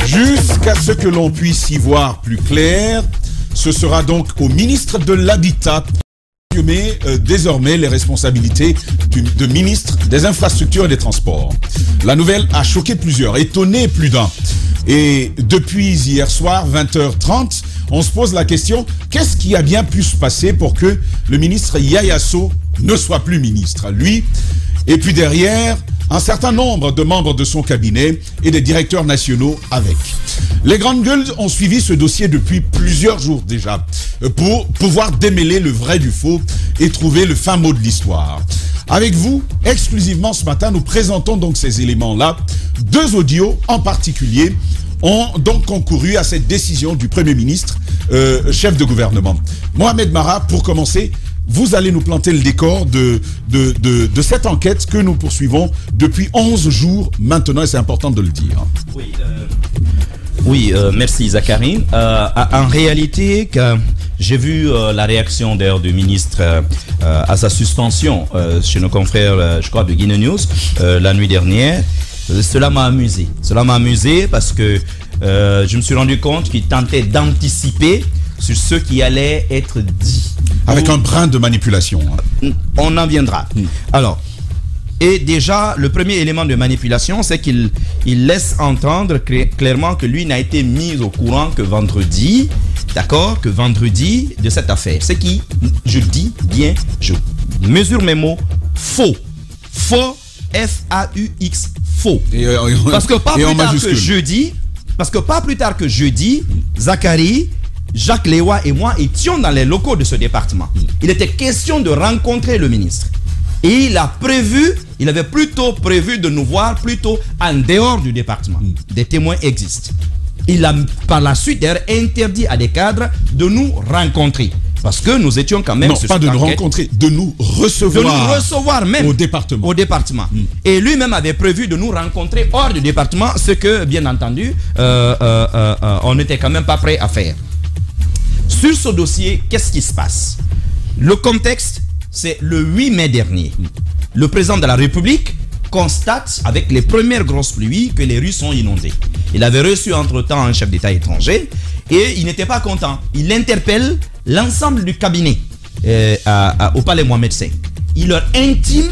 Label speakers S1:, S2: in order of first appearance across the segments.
S1: Jusqu'à ce que l'on puisse y voir plus clair, ce sera donc au ministre de l'Habitat désormais les responsabilités de ministre des Infrastructures et des Transports. La nouvelle a choqué plusieurs, étonné plus d'un. Et depuis hier soir, 20h30, on se pose la question, qu'est-ce qui a bien pu se passer pour que le ministre Yaya Sow ne soit plus ministre, lui? Et puis derrière, un certain nombre de membres de son cabinet et des directeurs nationaux avec. Les grandes gueules ont suivi ce dossier depuis plusieurs jours déjà pour pouvoir démêler le vrai du faux et trouver le fin mot de l'histoire. Avec vous, exclusivement ce matin, nous présentons donc ces éléments-là. 2 audios en particulier ont donc concouru à cette décision du Premier ministre, chef de gouvernement. Mohamed Mara, pour commencer, vous allez nous planter le décor de cette enquête que nous poursuivons depuis 11 jours maintenant, et c'est important de le dire.
S2: Oui, merci Zachary. En réalité, j'ai vu la réaction d'ailleurs du ministre à sa suspension chez nos confrères, je crois, de Guinée News la nuit dernière. Cela m'a amusé. Cela m'a amusé parce que je me suis rendu compte qu'il tentait d'anticiper sur ce qui allait être dit.
S1: Avec un brin de manipulation.
S2: On en viendra. Alors, et déjà, le premier élément de manipulation, c'est qu'il laisse entendre clairement que lui n'a été mis au courant que vendredi, d'accord, que vendredi de cette affaire. Ce qui, je dis bien, je mesure mes mots, faux. Faux, F-A-U-X, faux. Parce que pas plus tard que jeudi, Zachary, Jacques Lewa et moi étions dans les locaux de ce département. Il était question de rencontrer le ministre. Et il avait plutôt prévu de nous voir plutôt en dehors du département. Des témoins existent. Il a par la suite d'ailleurs interdit à des cadres de nous rencontrer. Parce que nous étions quand même...
S1: Non, pas de nous rencontrer, de nous recevoir.
S2: De nous recevoir même.
S1: Au département.
S2: Au département. Et lui-même avait prévu de nous rencontrer hors du département, ce que, bien entendu, on n'était quand même pas prêt à faire. Sur ce dossier, qu'est-ce qui se passe? Le contexte, c'est le 8 mai dernier. Le président de la République constate avec les premières grosses pluies que les rues sont inondées. Il avait reçu entre-temps un chef d'État étranger et il n'était pas content. Il interpelle l'ensemble du cabinet au palais Mohamed V. Il leur intime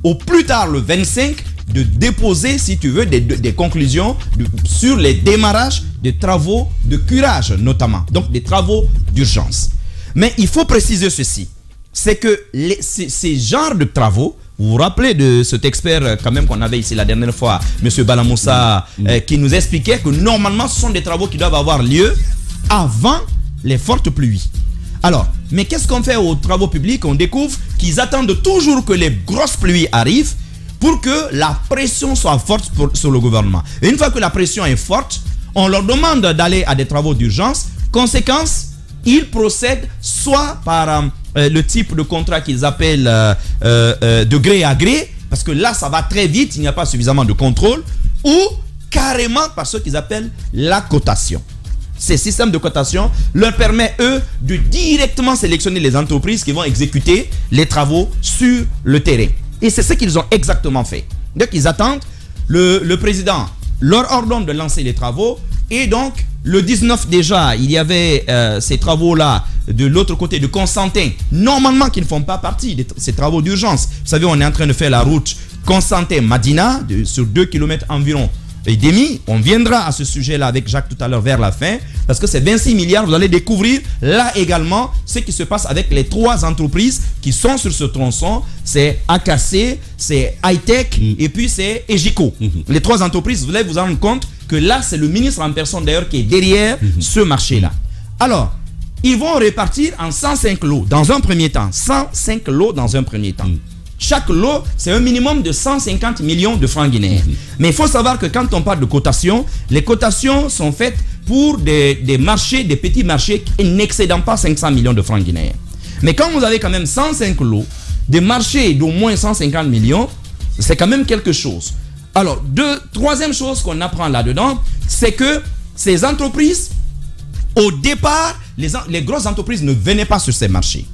S2: au plus tard le 25 de déposer, si tu veux, des conclusions sur les démarrages des travaux de curage notamment, donc des travaux d'urgence. Mais il faut préciser ceci, c'est que ces genres de travaux, vous vous rappelez de cet expert quand même qu'on avait ici la dernière fois, M. Balamoussa, qui nous expliquait que normalement ce sont des travaux qui doivent avoir lieu avant les fortes pluies. Alors, mais qu'est-ce qu'on fait aux travaux publics? On découvre qu'ils attendent toujours que les grosses pluies arrivent pour que la pression soit forte sur le gouvernement. Et une fois que la pression est forte, on leur demande d'aller à des travaux d'urgence. Conséquence, ils procèdent soit par le type de contrat qu'ils appellent de gré à gré, parce que là, ça va très vite, il n'y a pas suffisamment de contrôle, ou carrément par ce qu'ils appellent la cotation. Ces systèmes de cotation leur permettent, eux, de directement sélectionner les entreprises qui vont exécuter les travaux sur le terrain. Et c'est ce qu'ils ont exactement fait. Donc, ils attendent. Le président leur ordonne de lancer les travaux. Et donc, le 19 déjà, il y avait ces travaux-là de l'autre côté de Constantin. Normalement, qui ne font pas partie de ces travaux d'urgence. Vous savez, on est en train de faire la route Constantin-Madina sur 2 km environ et demi. On viendra à ce sujet-là avec Jacques tout à l'heure vers la fin. Parce que c'est 26 milliards. Vous allez découvrir là également ce qui se passe avec les 3 entreprises qui sont sur ce tronçon. C'est AKC, c'est Hightech et puis c'est Egico. Les 3 entreprises, vous allez vous rendre compte que là, c'est le ministre en personne d'ailleurs qui est derrière ce marché-là. Alors, ils vont répartir en 105 lots dans un premier temps. 105 lots dans un premier temps. Chaque lot, c'est un minimum de 150 millions de francs guinéens. Mais il faut savoir que quand on parle de cotation, les cotations sont faites pour des marchés, des petits marchés n'excédant pas 500 millions de francs guinéens. Mais quand vous avez quand même 105 lots, des marchés d'au moins 150 millions, c'est quand même quelque chose. Alors, troisième chose qu'on apprend là-dedans, c'est que ces entreprises, au départ, les grosses entreprises ne venaient pas sur ces marchés.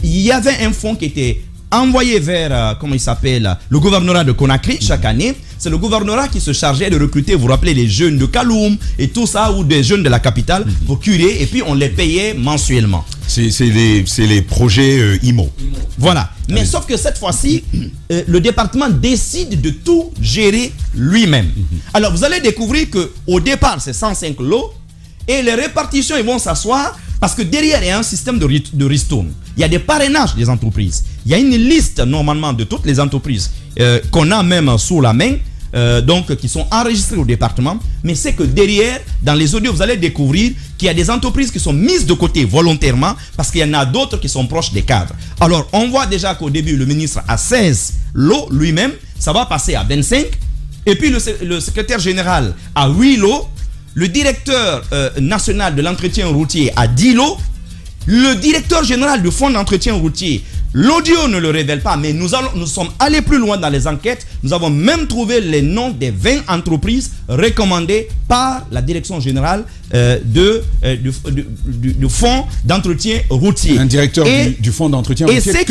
S2: Il y avait un fonds qui était envoyés vers, comment il s'appelle, le gouvernorat de Conakry chaque année. C'est le gouvernorat qui se chargeait de recruter, vous vous rappelez, les jeunes de Kaloum et tout ça, ou des jeunes de la capitale pour curer, et puis on les payait mensuellement.
S1: C'est les projets IMO.
S2: Voilà. Mais sauf que cette fois-ci, le département décide de tout gérer lui-même. Alors vous allez découvrir qu'au départ, c'est 105 lots, et les répartitions, ils vont s'asseoir, parce que derrière, il y a un système de ristourne. Il y a des parrainages des entreprises. Il y a une liste, normalement, de toutes les entreprises qu'on a même sous la main, donc qui sont enregistrées au département. Mais c'est que derrière, dans les audios, vous allez découvrir qu'il y a des entreprises qui sont mises de côté volontairement, parce qu'il y en a d'autres qui sont proches des cadres. Alors, on voit déjà qu'au début, le ministre a 16 lots lui-même. Ça va passer à 25. Et puis, le secrétaire général a 8 lots. Le directeur national de l'entretien routier a 10 lots. Le directeur général du fonds d'entretien routier, l'audio ne le révèle pas, mais nous sommes allés plus loin dans les enquêtes. Nous avons même trouvé les noms des 20 entreprises recommandées par la direction générale du fonds d'entretien routier.
S1: Un directeur du fonds d'entretien routier.
S2: Et ce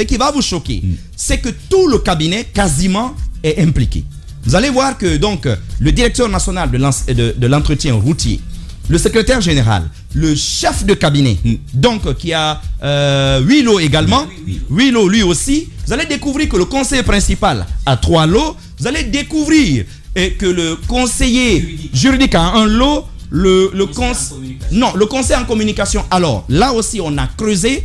S2: qui va vous choquer, c'est que tout le cabinet quasiment est impliqué. Vous allez voir que donc le directeur national de l'entretien routier, le secrétaire général, le chef de cabinet, donc qui a 8 lots également, 8 lots lui aussi. Vous allez découvrir que le conseiller principal a 3 lots. Vous allez découvrir que le conseiller juridique a 1 lot. Le conseil en communication. Alors là aussi, on a creusé.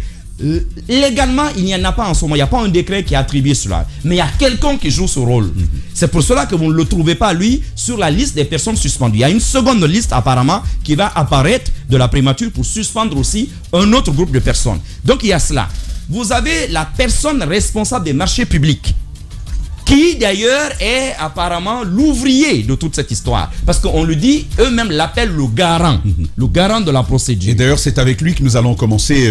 S2: Légalement, il n'y en a pas en ce moment. Il n'y a pas un décret qui a attribué cela. Mais il y a quelqu'un qui joue ce rôle. C'est pour cela que vous ne le trouvez pas, lui, sur la liste des personnes suspendues. Il y a une seconde liste, apparemment, qui va apparaître de la primature pour suspendre aussi un autre groupe de personnes. Donc, il y a cela. Vous avez la personne responsable des marchés publics, qui d'ailleurs est apparemment l'ouvrier de toute cette histoire. Parce qu'on le dit, eux-mêmes l'appellent le garant de la procédure.
S1: Et d'ailleurs, c'est avec lui que nous allons commencer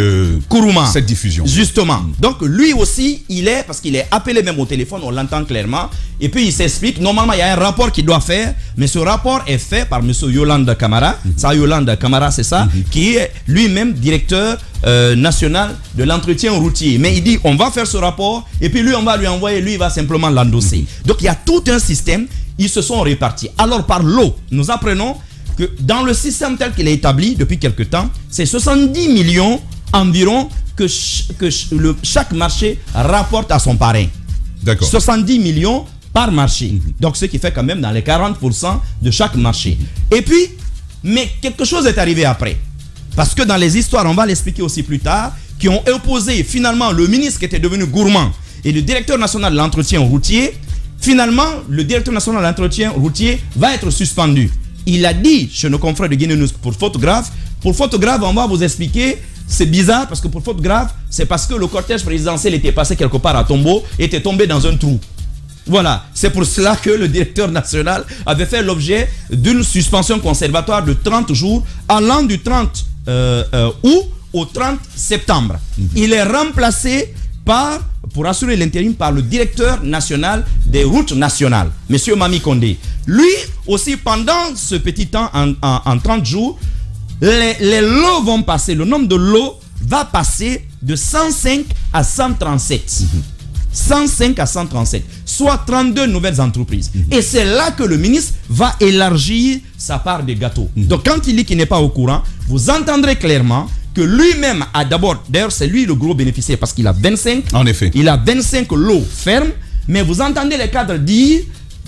S1: cette diffusion.
S2: Justement. Donc lui aussi, parce qu'il est appelé même au téléphone, on l'entend clairement. Et puis il s'explique, normalement il y a un rapport qu'il doit faire, mais ce rapport est fait par M. Yolande Camara. Ça, Yolande Camara, c'est ça, qui est lui-même directeur national de l'entretien routier. Mais il dit, on va faire ce rapport, et puis lui, on va lui envoyer, lui, il va simplement l'endosser. Donc, il y a tout un système, ils se sont répartis. Alors, par lot, nous apprenons que dans le système tel qu'il est établi depuis quelque temps, c'est 70 millions environ que chaque marché rapporte à son parrain.
S1: D'accord.
S2: 70 millions par marché. Donc, ce qui fait quand même dans les 40% de chaque marché. Et puis, mais quelque chose est arrivé après. Parce que dans les histoires, on va l'expliquer aussi plus tard, qui ont opposé finalement le ministre qui était devenu gourmand et le directeur national de l'entretien routier. Finalement, le directeur national de l'entretien routier va être suspendu. Il a dit chez nos confrères de Guinée News pour photographe, on va vous expliquer, c'est bizarre parce que pour photographe, c'est parce que le cortège présidentiel était passé quelque part à Tombo et était tombé dans un trou. Voilà, c'est pour cela que le directeur national avait fait l'objet d'une suspension conservatoire de 30 jours allant du 30 août au 30 septembre. Il est remplacé pour assurer l'intérim par le directeur national des routes nationales, M. Mami Kondé. Lui aussi, pendant ce petit temps, en 30 jours, les lots vont passer, le nombre de lots va passer de 105 à 137. 105 à 137, soit 32 nouvelles entreprises. Et c'est là que le ministre va élargir sa part des gâteaux. Donc quand il dit qu'il n'est pas au courant, vous entendrez clairement que lui-même a d'abord, d'ailleurs c'est lui le gros bénéficiaire parce qu'il a 25.
S1: En effet.
S2: Il a 25 lots fermes, mais vous entendez les cadres dire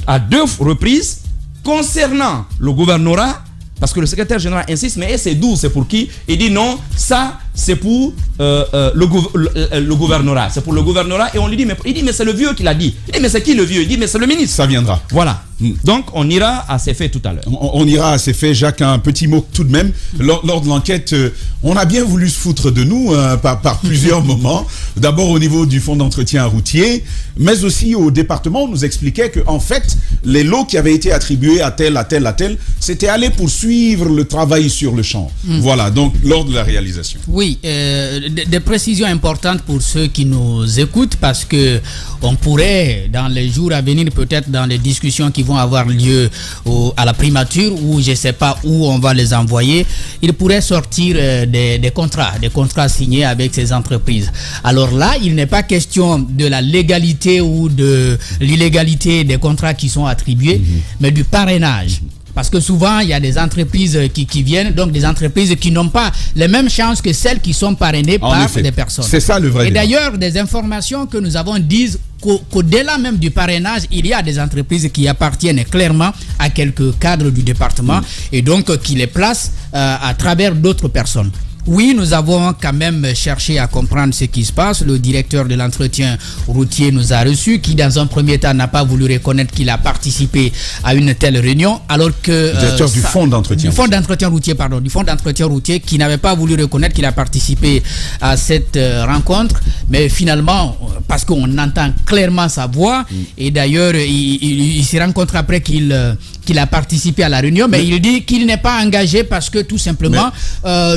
S2: à 2 reprises concernant le gouvernorat, parce que le secrétaire général insiste, mais c'est d'où, c'est pour qui? Il dit non, ça c'est pour le gouvernorat. C'est pour le gouvernorat. Et on lui dit, mais c'est le vieux qui l'a dit. Il dit, mais c'est qui le vieux? Il dit, mais c'est le ministre.
S1: Ça viendra.
S2: Voilà. Donc on ira à ces faits tout à l'heure.
S1: On ira à ces faits. Jacques, un petit mot tout de même. Lors de l'enquête, on a bien voulu se foutre de nous par plusieurs moments. D'abord au niveau du fonds d'entretien routier, mais aussi au département, on nous expliquait que en fait, les lots qui avaient été attribués à tel, c'était aller poursuivre le travail sur le champ. Voilà, donc lors de la réalisation.
S3: Oui. Oui, des précisions importantes pour ceux qui nous écoutent, parce que on pourrait, dans les jours à venir, peut-être dans les discussions qui vont avoir lieu à la primature, ou je ne sais pas où on va les envoyer, il pourrait sortir des contrats signés avec ces entreprises. Alors là, il n'est pas question de la légalité ou de l'illégalité des contrats qui sont attribués, mais du parrainage. Parce que souvent, il y a des entreprises qui viennent, donc des entreprises qui n'ont pas les mêmes chances que celles qui sont parrainées par des personnes.
S1: C'est ça le vrai.
S3: Et d'ailleurs, des informations que nous avons disent qu'au-delà même du parrainage, il y a des entreprises qui appartiennent clairement à quelques cadres du département et donc qui les placent à travers d'autres personnes. Oui, nous avons quand même cherché à comprendre ce qui se passe. Le directeur de l'entretien routier nous a reçus, qui dans un premier temps n'a pas voulu reconnaître qu'il a participé à une telle réunion, alors que...
S1: Le directeur du fonds d'entretien routier.
S3: Du fonds d'entretien routier, qui n'avait pas voulu reconnaître qu'il a participé à cette rencontre. Mais finalement, parce qu'on entend clairement sa voix, et d'ailleurs, il se rend compte après qu'il a participé à la réunion, mais il dit qu'il n'est pas engagé parce que tout simplement,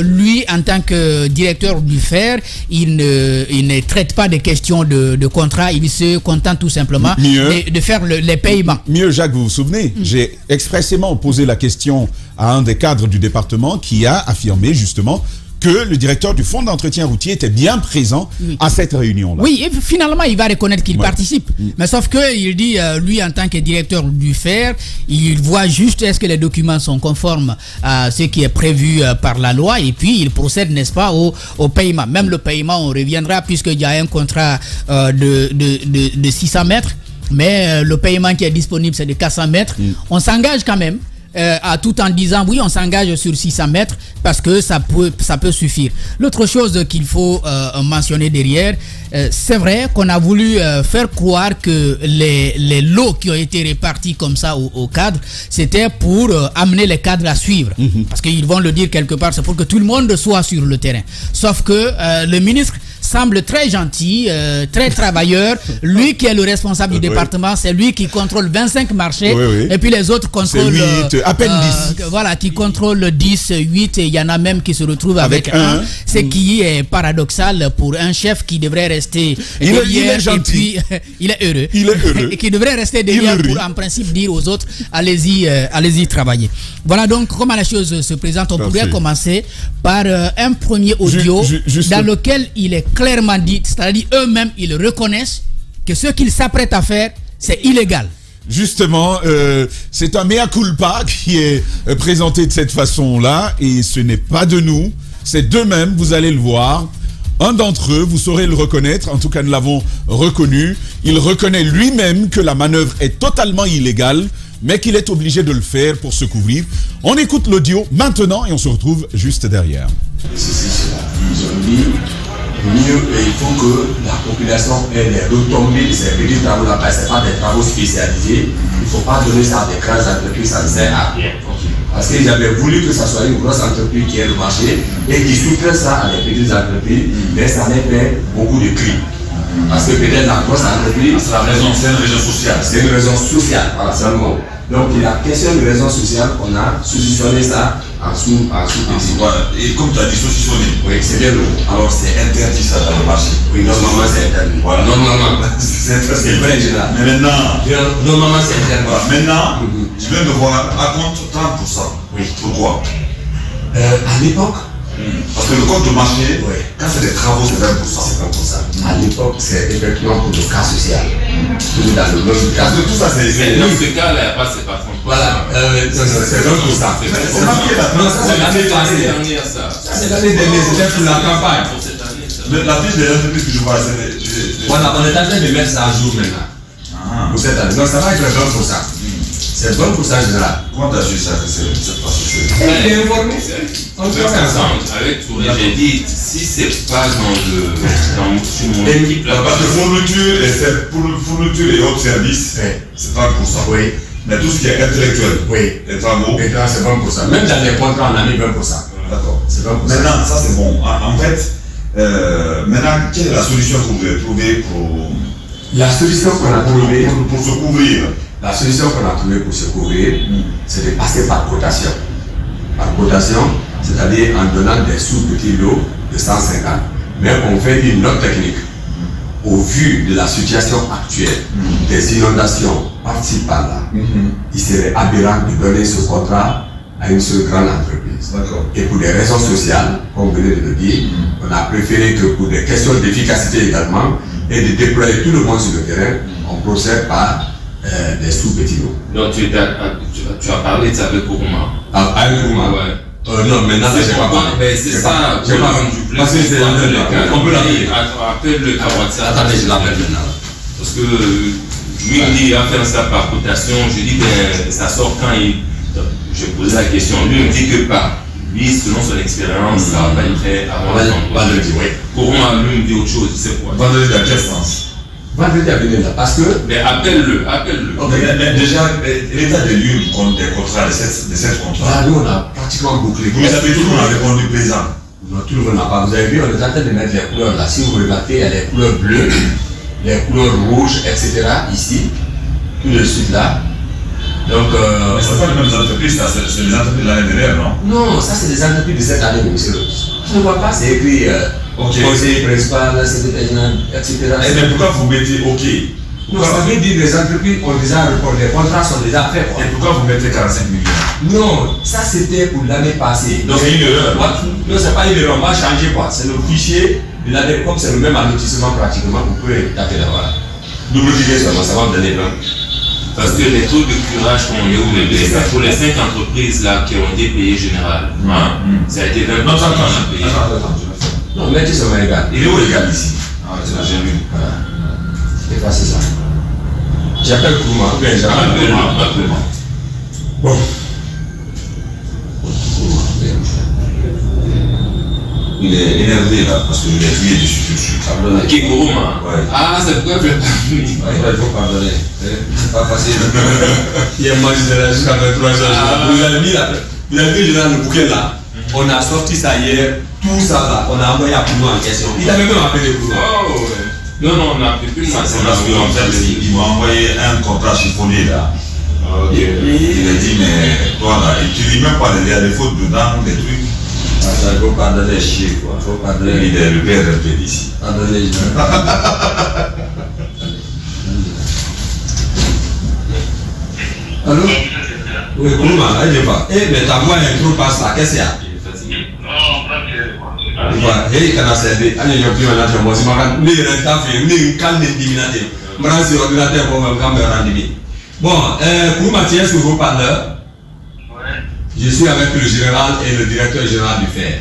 S3: lui, en tant que directeur du FER, il ne traite pas des questions de contrat, il se contente tout simplement de faire les paiements.
S1: Mieux, Jacques, vous vous souvenez, j'ai expressément posé la question à un des cadres du département qui a affirmé justement que le directeur du fonds d'entretien routier était bien présent à cette réunion-là.
S3: Oui, et finalement, il va reconnaître qu'il participe. Mais sauf qu'il dit, lui, en tant que directeur du FER, il voit juste est-ce que les documents sont conformes à ce qui est prévu par la loi, et puis il procède, n'est-ce pas, au paiement. Même le paiement, on reviendra, puisqu'il y a un contrat de 600 mètres, mais le paiement qui est disponible, c'est de 400 mètres. On s'engage quand même. Tout en disant oui, on s'engage sur 600 mètres parce que ça peut suffire. L'autre chose qu'il faut mentionner derrière, c'est vrai qu'on a voulu faire croire que les lots qui ont été répartis comme ça au cadre, c'était pour amener les cadres à suivre. Parce qu'ils vont le dire quelque part, c'est pour que tout le monde soit sur le terrain. Sauf que le ministre semble très gentil, très travailleur. Lui qui est le responsable du département, c'est lui qui contrôle 25 marchés. Et puis les autres contrôlent...
S1: à peine 10.
S3: Voilà, qui contrôle 10, 8, et il y en a même qui se retrouvent avec 1. Ce qui est paradoxal pour un chef qui devrait rester derrière.
S1: Il est gentil.
S3: Et puis, il est heureux.
S1: Et
S3: qui devrait rester derrière pour en principe dire aux autres, allez-y travailler. Voilà donc comment la chose se présente. On pourrait commencer par un premier audio dans lequel il est clairement dit, c'est-à-dire eux-mêmes, ils reconnaissent que ce qu'ils s'apprêtent à faire, c'est illégal.
S1: Justement, c'est un mea culpa qui est présenté de cette façon-là, et ce n'est pas de nous, c'est d'eux-mêmes, vous allez le voir. Un d'entre eux, vous saurez le reconnaître, en tout cas nous l'avons reconnu, il reconnaît lui-même que la manœuvre est totalement illégale, mais qu'il est obligé de le faire pour se couvrir. On écoute l'audio maintenant et on se retrouve juste derrière.
S4: Mieux, il faut que la population ait les retombées de ces petits travaux-là, parce que ce pas des travaux spécialisés. Il ne faut pas donner ça à des grandes entreprises, ça ne sert à rien. Parce que j'avais voulu que ça soit une grosse entreprise qui ait le marché et qui sous-traite ça à des petites entreprises, mais ça n'est pas beaucoup de prix. Parce que peut-être la grosse entreprise, c'est une raison sociale. C'est une raison sociale, voilà, c'est le mot. Donc la question de raison sociale, on a solutionné ça en sous-petit.
S5: Voilà. Et comme tu as dit, saucissonné.
S4: Oui, c'est bien le mot.
S5: Alors c'est interdit ça dans le marché.
S4: Oui, normalement c'est interdit.
S5: Voilà.
S4: Normalement. C'est vrai, général.
S5: Mais maintenant.
S4: Normalement c'est interdit.
S5: Voilà. Maintenant, tu viens de voir à compte 30%.
S4: Oui.
S5: Pourquoi
S4: à l'époque,
S5: parce que le compte de marché, quand c'est des travaux, c'est 20%.
S4: C'est 20%. À l'époque, c'est effectivement pour le cas social. Toujours dans le même cas.
S5: Tout ça, c'est.
S6: Dans ce cas-là, il n'y a pas de séparation.
S4: Voilà, c'est 20%.
S5: C'est marqué là.
S4: Non, ça c'est l'année
S6: dernière, ça.
S4: C'est l'année dernière, c'était pour la campagne.
S5: Mais la fiche des entreprises que je vois, c'est.
S4: Voilà, on est en train de mettre ça à jour maintenant. Pour cette année. Donc ça va être 20%. C'est 20% général.
S5: Comment tu as su ça que c'est pas social?
S4: Il est informé. On fait ensemble.
S6: Avec Touré, j'ai dit, si c'est pas sur mon équipe là.
S5: Parce que fourniture et autres services, c'est 30%.
S4: Oui.
S5: Mais tout ce qui est intellectuel, les travaux.
S4: Maintenant, c'est 20%. Même dans les contrats, on a mis 20%.
S5: D'accord.
S4: C'est 20%.
S5: Maintenant, ça c'est bon. En fait, maintenant, quelle est la solution que vous avez trouvée pour.
S4: La solution qu'on a trouvée
S5: pour se couvrir.
S4: La solution qu'on a trouvée pour se couvrir, c'est de passer par cotation. Par cotation, c'est-à-dire en donnant des sous-petits lots de 150. Mais on fait une note technique. Au vu de la situation actuelle, des inondations par-ci par-là, il serait aberrant de donner ce contrat à une seule grande entreprise. Et pour des raisons sociales, comme vous venez de le dire, on a préféré que pour des questions d'efficacité également, et de déployer tout le monde sur le terrain, on procède par des sous-petits lots.
S6: Donc tu as parlé de ça avec Kourouma.
S4: Avec Kourouma,
S6: ouais.
S4: Non, maintenant, c'est pas
S6: parlé. C'est ça,
S4: parce que c'est on peut l'appeler.
S6: Appelle-le par WhatsApp.
S4: Attendez, je l'appelle maintenant.
S6: Parce que lui, il dit, il va faire ça par cotation. Je dis, ben, ça sort quand il. Je pose la question. Lui, il me dit que pas. Lui, selon son expérience, ça va pas être fait avant le vendredi. Kourouma, lui, me dit autre chose. C'est quoi?
S5: Vendredi dans quel sens?
S4: Vendredi à venir là. Parce que.
S6: Mais appelle-le.
S5: Déjà, l'état de lieu des contrats, de cette contrat.
S4: Nous, on a pratiquement bouclé.
S5: Vous avez tout le monde répondu plaisant.
S4: Non, tout le monde n'a pas. Vous avez vu, on est en train de mettre les couleurs là. Si vous remarquez, il y a les couleurs bleues, les couleurs rouges, etc. ici, tout de suite là. Donc.
S5: Mais ce n'est pas les mêmes entreprises, ça, c'est les entreprises de l'année dernière, non?
S4: Non, ça, c'est les entreprises de cette année, monsieur. Je ne vois pas, c'est écrit conseiller principal, secrétaire général, etc.
S5: Mais pourquoi vous mettez OK?
S4: Non, ça veut dire que les entreprises ont déjà reporté, les contrats sont déjà faits.
S5: Et pourquoi vous mettez 45 millions?
S4: Non, ça c'était pour l'année passée.
S5: Donc c'est une erreur.
S4: Non, c'est pas une erreur, on va changer quoi. C'est le fichier de l'année, comme c'est le même allotissement pratiquement, vous pouvez taper là, voilà. Double-cliquer seulement, ça va me donner plein.
S6: Parce que les taux de curage, comme on est pour les 5 entreprises là qui ont été payées général, ça a été 20%.
S5: Non, attends.
S4: Non, mettez sur ma égal.
S5: Il est où l'égal ici? Ah, c'est là, j'ai vu.
S4: Voilà. Effacez ça. J'appelle Kourouma. Bien, j'appelle Kourouma. Bon.
S5: Il est énervé là, parce que je l'ai appuyé dessus.
S6: Pardonnez. Qui Kourouma?
S5: Ouais.
S6: Ah, c'est pourquoi je ne l'ai pas vu.
S4: Il faut pardonner. C'est pas facile. Il y a moi, je là jusqu'à 23 heures. Vous avez vu le bouquet là? On a sorti ça hier, tout ça là, on a envoyé à Kourouma en question. Il avait même appelé Kourouma.
S6: Oh, ouais. Non, on a appelé plus moi.
S5: C'est parce qu'en fait, il m'a envoyé un contrat chiffonné là.
S6: Ok.
S5: Il a dit, mais toi là, et tu lis même pas, il y a des fautes dedans, des trucs.
S4: Il faut pardonner, chier quoi. Il faut pardonner.
S5: Il est le père RP d'ici.
S4: Pardonner, Allô? Oui, Kourouma, il n'est pas. Eh, mais ta voix est trop passe là, qu'est-ce qu'il y a? Hei kana sɛde an ye ɲɔgɔn na tɛ mɔsi ma ne yɛrɛ t'a fɛ ne kan ne dimina ten n bɛna se ordinateur bɔ mɛ kan bɛ rendez-vous. Bon, Kourouma, tu es sur vos parleurs? Je suis avec le général et le directeur général du FER.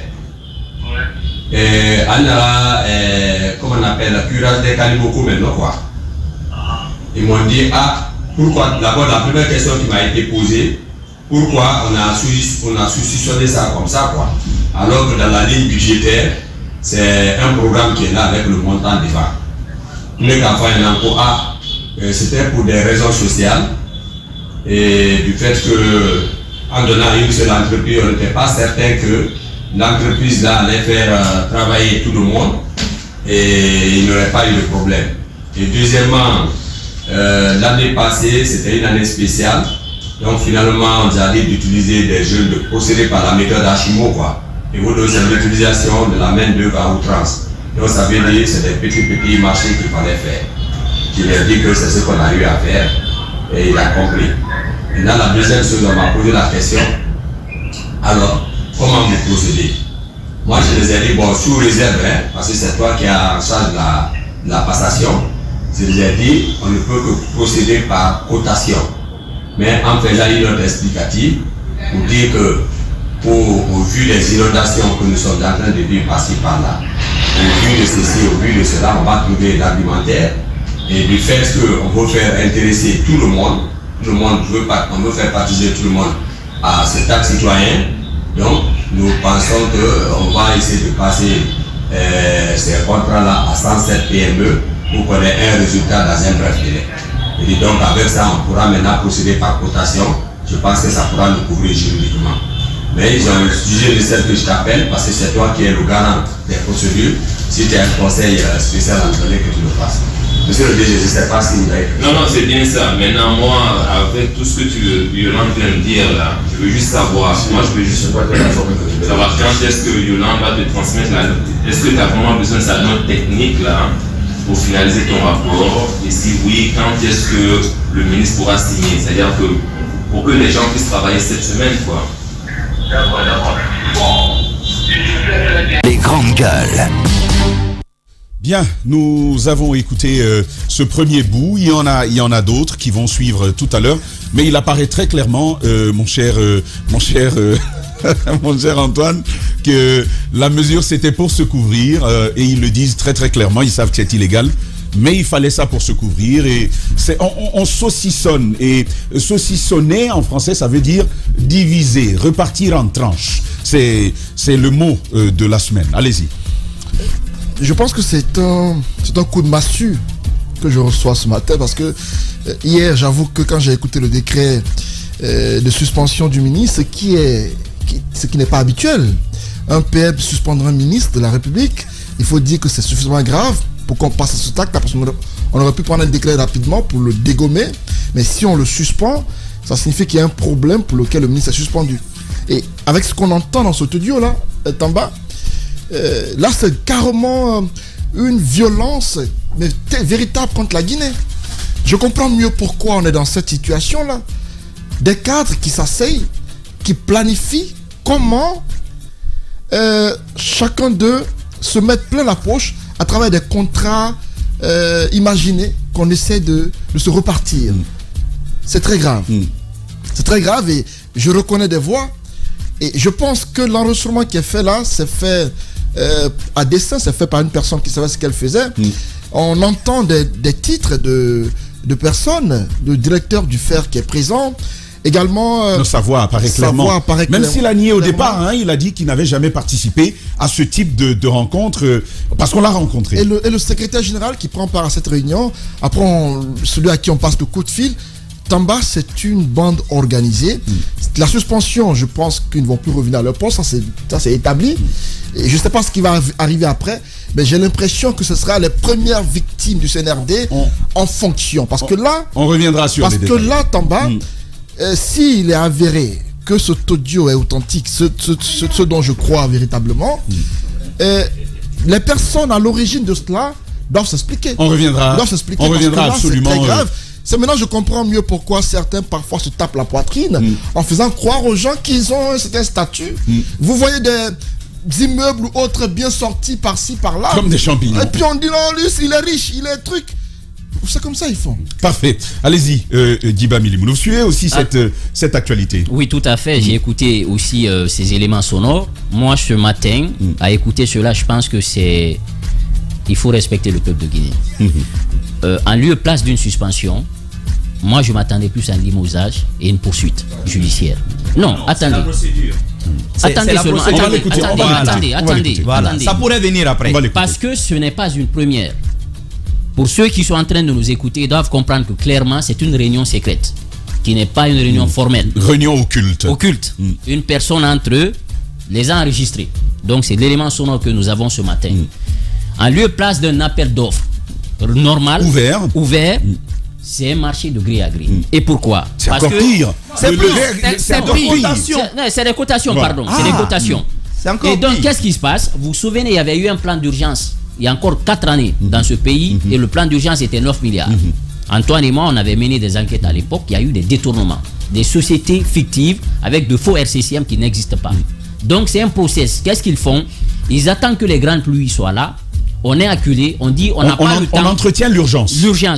S4: On a, comment on appelle, le curage des Kaliboko maintenant quoi. Ils m'ont dit, ah, pourquoi, d'abord la première question qui m'a été posée, pourquoi on a sous-stitionné ça comme ça quoi. Alors que dans la ligne budgétaire, c'est un programme qui est là avec le montant des ventes. Les enfants, c'était pour des raisons sociales et du fait que en donnant une seule entreprise, on n'était pas certain que l'entreprise là allait faire travailler tout le monde et il n'y aurait pas eu de problème. Et deuxièmement, l'année passée, c'était une année spéciale. Donc finalement, on a dit d'utiliser des jeunes, de procéder par la méthode Hashimo quoi. Et vous donnez l'utilisation de la main d'œuvre à outrance. Donc ça veut dire que c'est des petits marchés qu'il fallait faire. Il a dit que c'est ce qu'on a eu à faire et il a compris. Et dans la deuxième chose, on m'a posé la question. Alors, comment vous procédez? Moi je les ai dit, bon, sous réserve, hein, parce que c'est toi qui as en charge de la passation. Je les ai dit, on ne peut que procéder par cotation. Mais en faisant une note explicative, pour dire que au vu des inondations que nous sommes en train de vivre par-ci par-là, au vu de ceci, au vu de cela, on va trouver l'argumentaire. Et du fait qu'on veut faire intéresser tout le monde on veut faire participer tout le monde à cet acte citoyen. Donc, nous pensons qu'on va essayer de passer ces contrats-là à 107 PME pour qu'on ait un résultat dans un bref délai. Et donc, avec ça, on pourra maintenant procéder par cotation. Je pense que ça pourra nous couvrir juridiquement. Mais ils ont jugé de celle que je t'appelle parce que c'est toi qui es le garant des procédures. Si tu as un conseil spécial à me donner, que tu le fasses. Monsieur le DG, je ne sais pas si vous avez...
S6: Non, c'est bien ça. Maintenant, moi, avec tout ce que Yolande vient de dire là, je veux juste savoir. Moi, je veux juste savoir quand est-ce que Yolande va te transmettre la note. Est-ce que tu as vraiment besoin de sa note technique là pour finaliser ton rapport? Et si oui, quand est-ce que le ministre pourra signer? C'est-à-dire que pour que les gens puissent travailler cette semaine, quoi.
S7: Les grandes gueules.
S1: Bien, nous avons écouté ce premier bout. Il y en a d'autres qui vont suivre tout à l'heure. Mais il apparaît très clairement, mon cher Antoine, que la mesure c'était pour se couvrir. Et ils le disent très très clairement. Ils savent que c'est illégal. Mais il fallait ça pour se couvrir. Et on saucissonne. Et saucissonner en français, ça veut dire diviser, repartir en tranches. C'est le mot de la semaine. Allez-y.
S8: Je pense que c'est un coup de massue que je reçois ce matin parce que hier, j'avoue que quand j'ai écouté le décret de suspension du ministre, ce qui n'est pas habituel, un PM suspendre un ministre de la République, il faut dire que c'est suffisamment grave pour qu'on passe à ce acte, parce qu'on aurait pu prendre un décret rapidement pour le dégommer, mais si on le suspend, ça signifie qu'il y a un problème pour lequel le ministre est suspendu. Et avec ce qu'on entend dans cet audio-là, Tamba, là, c'est carrément une violence mais véritable contre la Guinée. Je comprends mieux pourquoi on est dans cette situation-là. Des cadres qui s'asseyent, qui planifient comment chacun d'eux se met plein la poche à travers des contrats imaginés qu'on essaie de se repartir. C'est très grave. C'est très grave et je reconnais des voix. Et je pense que l'enregistrement qui est fait là, c'est fait à dessein, c'est fait par une personne qui savait ce qu'elle faisait. On entend des titres de personnes, de directeur du FER qui est présent. Également,
S1: sa voix apparaît clairement. Même s'il a nié au départ, hein, il a dit qu'il n'avait jamais participé à ce type de rencontre, parce qu'on l'a rencontré.
S8: Et le secrétaire général qui prend part à cette réunion, après celui à qui on passe le coup de fil, Tamba, c'est une bande organisée. La suspension, je pense qu'ils ne vont plus revenir à leur poste, ça c'est établi. Et je ne sais pas ce qui va arriver après, mais j'ai l'impression que ce sera les premières victimes du CNRD en fonction. Parce que là,
S1: on reviendra sur les détails.
S8: Parce que là, Tamba, s'il est avéré que cet audio est authentique, ce dont je crois véritablement, les personnes à l'origine de cela doivent s'expliquer.
S1: On reviendra absolument.
S8: C'est très grave. C'est maintenant je comprends mieux pourquoi certains parfois se tapent la poitrine en faisant croire aux gens qu'ils ont un certain statut. Vous voyez des immeubles ou autres bien sortis par-ci, par-là.
S1: Comme des champignons.
S8: Et puis on dit non, lui, il est riche, il est truc. C'est comme ça ils font.
S1: Parfait. Allez-y, Diba Milimou. Vous suivez aussi cette actualité?
S9: Oui, tout à fait. J'ai écouté aussi ces éléments sonores. Moi, ce matin, à écouter cela, je pense que il faut respecter le peuple de Guinée. En lieu et place d'une suspension, moi, je m'attendais plus à un limogeage et une poursuite judiciaire. Non, attendez. Attendez seulement. Attendez.
S2: Ça pourrait venir après.
S9: Parce que ce n'est pas une première. Pour ceux qui sont en train de nous écouter, ils doivent comprendre que clairement, c'est une réunion secrète, qui n'est pas une réunion formelle.
S1: Réunion occulte.
S9: Occulte. Une personne entre eux les a enregistrés. Donc, c'est l'élément sonore que nous avons ce matin. En lieu et place d'un appel d'offres normal, ouvert, c'est un marché de gré à gré. Et pourquoi?
S1: C'est encore pire.
S9: C'est des cotations, pardon. C'est des cotations. Et donc, qu'est-ce qui se passe? Vous vous souvenez, il y avait eu un plan d'urgence il y a encore 4 années dans ce pays, et le plan d'urgence était 9 milliards. Antoine et moi, on avait mené des enquêtes à l'époque, il y a eu des détournements, des sociétés fictives avec de faux RCCM qui n'existent pas. Donc, c'est un process. Qu'est-ce qu'ils font? Ils attendent que les grandes pluies soient là. On est acculé, on dit on n'a pas le temps.
S1: On entretient l'urgence.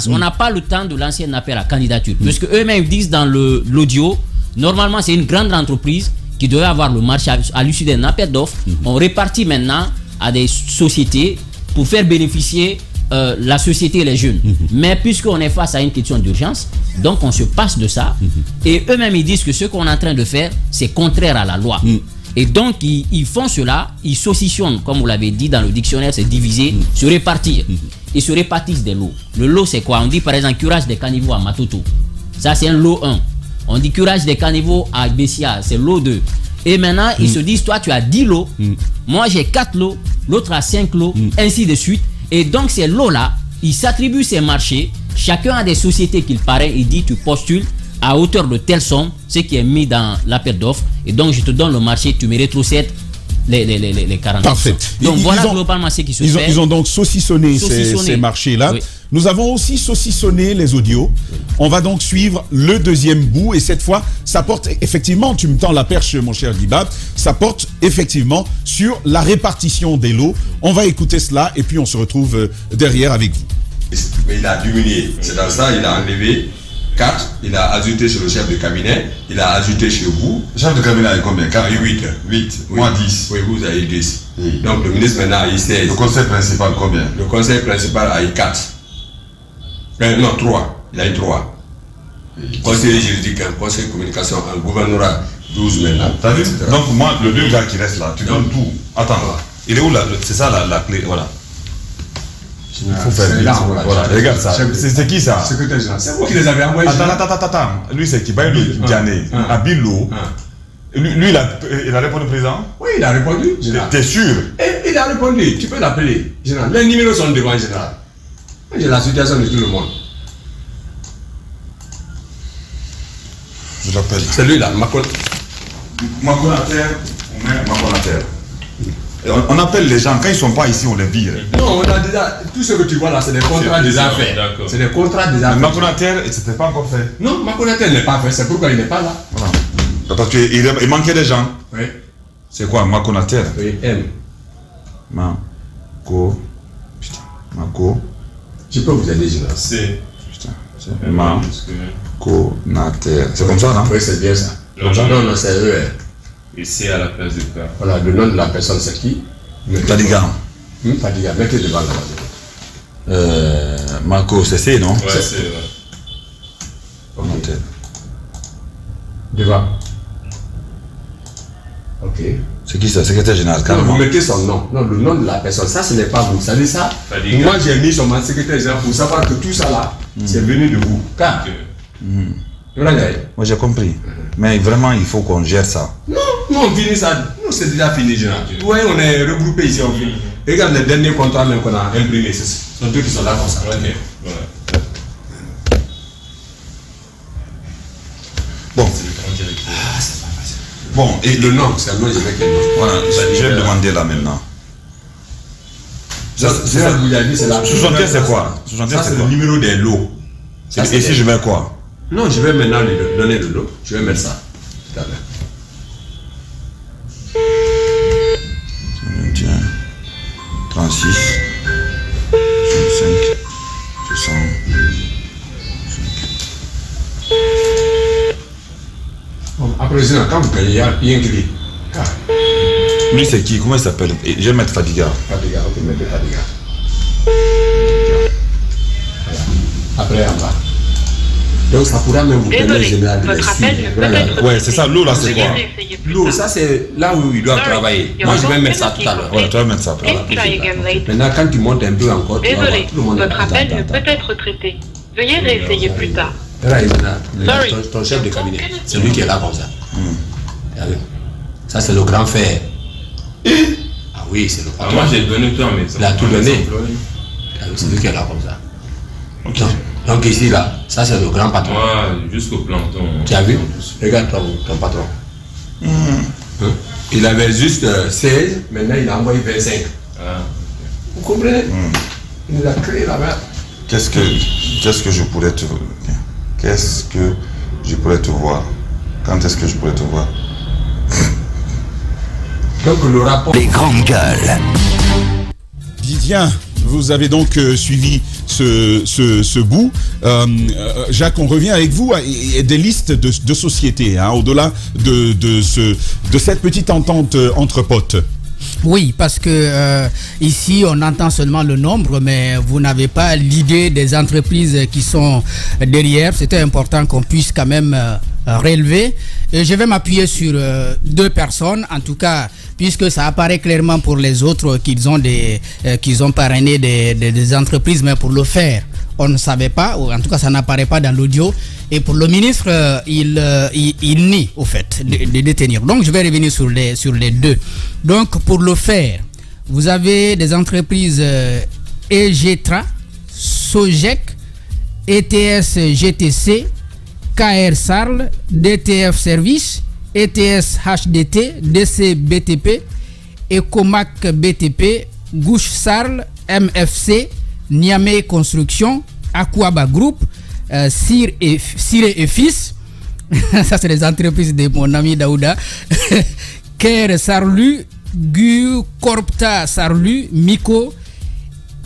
S9: On n'a pas le temps de lancer un appel à candidature. Parce que eux-mêmes disent dans l'audio, normalement c'est une grande entreprise qui devait avoir le marché à l'issue d'un appel d'offres. On répartit maintenant à des sociétés pour faire bénéficier la société et les jeunes. Mais puisqu'on est face à une question d'urgence, donc on se passe de ça. Et eux-mêmes ils disent que ce qu'on est en train de faire, c'est contraire à la loi. Et donc, ils font cela, ils saucissonnent, comme vous l'avez dit dans le dictionnaire, c'est diviser, se répartir. Ils se répartissent des lots. Le lot, c'est quoi? On dit par exemple curage des caniveaux à Matoto. Ça, c'est un lot 1. On dit curage des caniveaux à Bessia, c'est lot 2. Et maintenant, ils se disent, toi, tu as 10 lots, moi, j'ai 4 lots, l'autre a 5 lots, ainsi de suite. Et donc, ces lots-là, il s'attribue ces marchés. Chacun a des sociétés qu'il paraît. Il dit tu postules à hauteur de telle somme, ce qui est mis dans l'appel d'offres. Et donc je te donne le marché, tu me rétrocèdes les 40%.
S1: Parfait.
S9: Donc voilà globalement ce qui se fait.
S1: Ils ont donc saucissonné ces marchés-là.
S9: Oui.
S1: Nous avons aussi saucissonné les audios. On va donc suivre le deuxième bout. Et cette fois, ça porte effectivement, tu me tends la perche, mon cher Dibab, ça porte effectivement sur la répartition des lots. On va écouter cela et puis on se retrouve derrière avec vous.
S4: Mais il a diminué. C'est dans ça, il a enlevé 4, il a ajouté sur le chef de cabinet, il a ajouté chez vous.
S5: Le chef de cabinet a eu combien? 4,
S4: 8.
S5: 8, moi 10.
S4: Oui, vous avez eu 10.
S5: Oui.
S4: Donc le ministre maintenant a eu 16.
S5: Le conseil principal combien?
S4: Le conseil principal a eu 4. Non, 3. Il a eu 3. Conseil juridique, conseil de communication, un gouvernorat 12 maintenant.
S5: T'as vu? Donc moi, le 2 gars qui reste là, tu donnes tout. Attends, il est où là? C'est ça la clé, voilà. Il faut faire vite. Voilà, regarde ça. C'est qui ça?
S4: Secrétaire général. C'est vous qui les avez envoyés.
S5: Attends. Lui, c'est qui? Baïlou Diané, Abilo. Lui, il a répondu au président?
S4: Oui, il a répondu.
S5: T'es sûr?
S4: Il a répondu. Tu peux l'appeler. Les numéros sont devant, général. J'ai la situation de tout le monde.
S5: Je l'appelle.
S4: C'est lui là, Maconater.
S5: On appelle les gens, quand ils ne sont pas ici, on les vire.
S4: Non, on a déjà. Tout ce que tu vois là, c'est des contrats déjà faits. C'est des contrats déjà faits.
S5: Maconater, c'était pas encore fait.
S4: Non, Maconater n'est pas fait, c'est pourquoi il n'est pas là.
S5: Voilà. Parce qu'il manquait des gens.
S4: Oui.
S5: C'est quoi, Maconater?
S4: Oui, M.
S5: Mako.
S4: Je peux vous aider, général.
S5: C'est Maconater. C'est comme ça, non?
S4: Oui, c'est bien ça. Non, c'est ER.
S6: Et c'est à la place de quoi?
S4: Voilà, le nom de la personne, c'est qui?
S5: Fadiga.
S4: Fadiga, mettez devant la
S5: Marco, c'est C, non?
S6: Ouais, c'est vrai.
S4: Ok. Devant. Ok.
S5: C'est qui ça? Secrétaire général,
S4: non, vous mettez son nom. Non, le nom de la personne. Ça, ce n'est pas vous. Vous savez ça? Fadiga. Moi, j'ai mis son secrétaire général pour savoir que tout ça là, c'est venu de vous. Car.
S5: Moi j'ai compris. Mais vraiment, il faut qu'on gère ça.
S4: Non, on finit ça. Non, c'est déjà fini, général. Vous voyez, on est regroupés ici, on finit. Regarde les derniers contrats même qu'on a imprimés. Ce sont eux qui sont là comme ça.
S6: Okay. Ouais.
S5: Bon.
S4: C'est pas facile.
S5: Bon, et
S4: le nom, c'est le nom, je vais quel nom.
S5: Voilà, je vais demander là maintenant.
S4: C'est ça,
S5: c'est quoi?
S4: Ça, c'est le numéro des lots.
S5: Et si je vais quoi?
S4: Non, je vais maintenant lui donner le lot. Je vais mettre ça. Tout à l'heure.
S5: 21, 36, 65, 60.
S4: Bon, après, quand vous payez, il y a un clé.
S5: Lui, c'est qui? Comment il s'appelle? Je vais mettre Fadiga.
S4: Fadiga, ok, mettez Fadiga. Voilà. Après, en bas. Donc ça pourra même vous donner général.
S10: Votre appel ne peut être.
S5: Ouais, c'est ça. L'eau là, c'est quoi?
S4: L'eau, ça c'est là où ils doivent travailler. Moi je vais mettre ça tout à l'heure.
S5: Ouais, tu vas mettre ça.
S4: Maintenant, quand tu montes un peu encore.
S10: Désolé, votre appel ne peut être traité. Veuillez réessayer plus tard.
S4: Ton chef de cabinet, c'est lui qui est là comme ça. Ça c'est le grand fer. Ah oui, c'est le grand.
S6: Moi j'ai donné tout, mais
S4: il a tout donné. C'est lui qui est là comme ça. Ok. Donc ici, là, ça c'est le grand patron.
S6: Ouais, jusqu'au plancton.
S4: Tu as vu? Regarde ton patron. Il avait juste 16, maintenant il a envoyé 25. Vous comprenez? Il nous a créé la merde.
S5: Qu'est-ce que je pourrais te voir? Quand est-ce que je pourrais te voir?
S4: Donc le rapport...
S7: Les grandes gueules.
S1: Bien, vous avez donc suivi ce bout. Jacques, on revient avec vous à des listes de sociétés, hein, au-delà de cette petite entente entre potes.
S3: Oui, parce que ici, on entend seulement le nombre, mais vous n'avez pas l'idée des entreprises qui sont derrière. C'était important qu'on puisse quand même relever. Et je vais m'appuyer sur deux personnes, en tout cas, puisque ça apparaît clairement pour les autres qu'ils ont parrainé des entreprises, mais pour le faire, on ne savait pas, ou en tout cas, ça n'apparaît pas dans l'audio. Et pour le ministre, il nie au fait de détenir. Donc, je vais revenir sur les deux. Donc, pour le faire, vous avez des entreprises Egetra, Sogec, ETS GTC, KR Sarl, DTF Service, ETS HDT, DC BTP, Ecomac BTP, Gouche Sarl, MFC, Niamey Construction, Aquaba Group, Sire et Fils, ça c'est les entreprises de mon ami Daouda, Ker Sarlu, Gu Corpta Sarlu, Miko,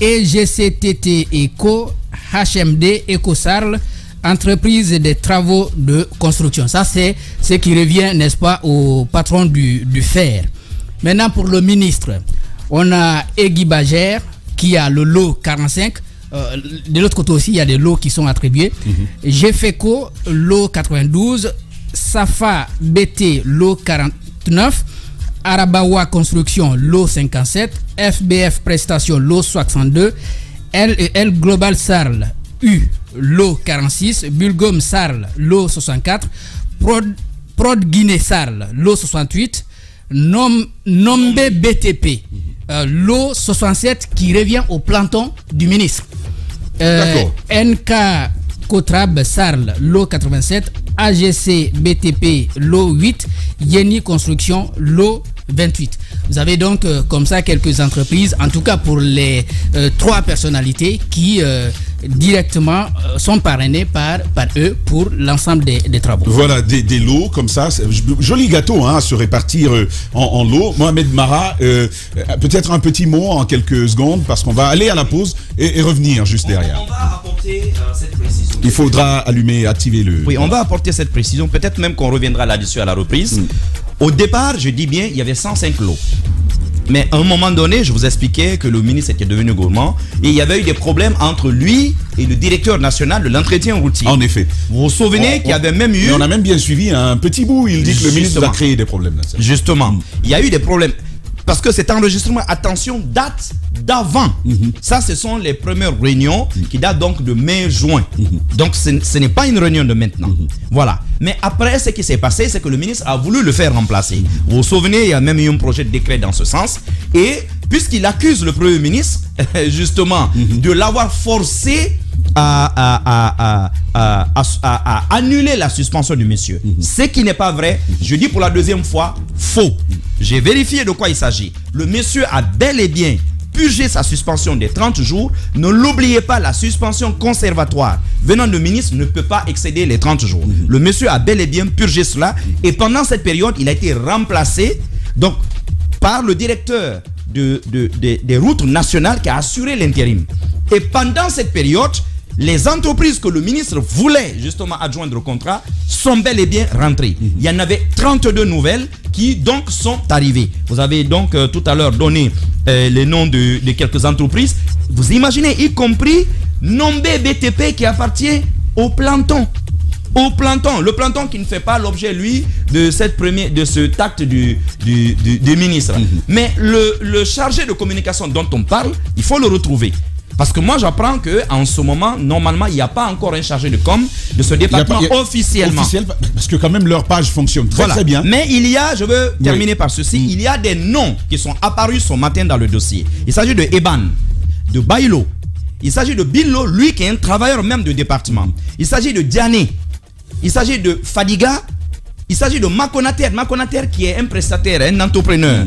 S3: EGCTT Eco, HMD EcoSarl, entreprise de travaux de construction. Ça c'est ce qui revient, n'est-ce pas, au patron du fer. Maintenant pour le ministre, on a Egui Bagère qui a le lot 45. De l'autre côté aussi, il y a des lots qui sont attribués. GFECO, lot 92. Safa BT, lot 49. Arabawa Construction, lot 57. FBF Prestation, lot 62. L Global Sarl, U, lot 46. Bulgum Sarl, lot 64. Prod Guinée Sarl, lot 68. Nombe BTP, lot 67 qui revient au planton du ministre. NK Kotrab Sarl, lot 87. AGC BTP, lot 8. Yeni Construction, lot 28. Vous avez donc comme ça quelques entreprises, en tout cas pour les 3 personnalités qui directement sont parrainés par eux pour l'ensemble des travaux.
S1: Voilà, des lots comme ça, joli gâteau hein, à se répartir en lots. Mohamed Mara, peut-être un petit mot en quelques secondes parce qu'on va aller à la pause et revenir juste derrière.
S2: On va apporter cette précision.
S1: Il faudra allumer, activer le...
S2: Oui, on va apporter cette précision, peut-être même qu'on reviendra là-dessus à la reprise. Au départ, je dis bien, il y avait 105 lots. Mais à un moment donné, je vous expliquais que le ministre était devenu gourmand et il y avait eu des problèmes entre lui et le directeur national de l'entretien routier.
S1: En effet.
S2: Vous vous souvenez qu'il y avait même eu...
S1: Mais on a même bien suivi un petit bout, il dit que le ministre a créé des problèmes. Là,
S2: justement, il y a eu des problèmes. Parce que cet enregistrement, attention, date d'avant. Ça, ce sont les premières réunions qui datent donc de mai-juin. Donc, ce n'est pas une réunion de maintenant. Voilà. Mais après, ce qui s'est passé, c'est que le ministre a voulu le faire remplacer. Vous vous souvenez, il y a même eu un projet de décret dans ce sens. Et puisqu'il accuse le Premier ministre, justement, de l'avoir forcé à annuler la suspension du monsieur. Ce qui n'est pas vrai, je dis pour la deuxième fois, faux. J'ai vérifié de quoi il s'agit. Le monsieur a bel et bien purgé sa suspension des 30 jours. Ne l'oubliez pas, la suspension conservatoire venant de ministre ne peut pas excéder les 30 jours. Le monsieur a bel et bien purgé cela. Et pendant cette période, il a été remplacé donc, par le directeur des routes nationales qui a assuré l'intérim. Et pendant cette période, les entreprises que le ministre voulait justement adjoindre au contrat sont bel et bien rentrées. Il y en avait 32 nouvelles qui donc sont arrivées. Vous avez donc tout à l'heure donné les noms de quelques entreprises. Vous imaginez, y compris Nombe BTP qui appartient au planton. Au planton. Le planton qui ne fait pas l'objet, lui, de cet acte du ministre. Mais le chargé de communication dont on parle, il faut le retrouver. Parce que moi j'apprends qu'en ce moment, normalement, il n'y a pas encore un chargé de com de ce département officiellement.
S1: Parce que quand même leur page fonctionne très bien.
S2: Mais il y a, je veux terminer par ceci, il y a des noms qui sont apparus ce matin dans le dossier. Il s'agit de Eban, de Bailo, il s'agit de Billo, lui qui est un travailleur même de département. Il s'agit de Diané, il s'agit de Fadiga, il s'agit de Makonater, qui est un prestataire, un entrepreneur.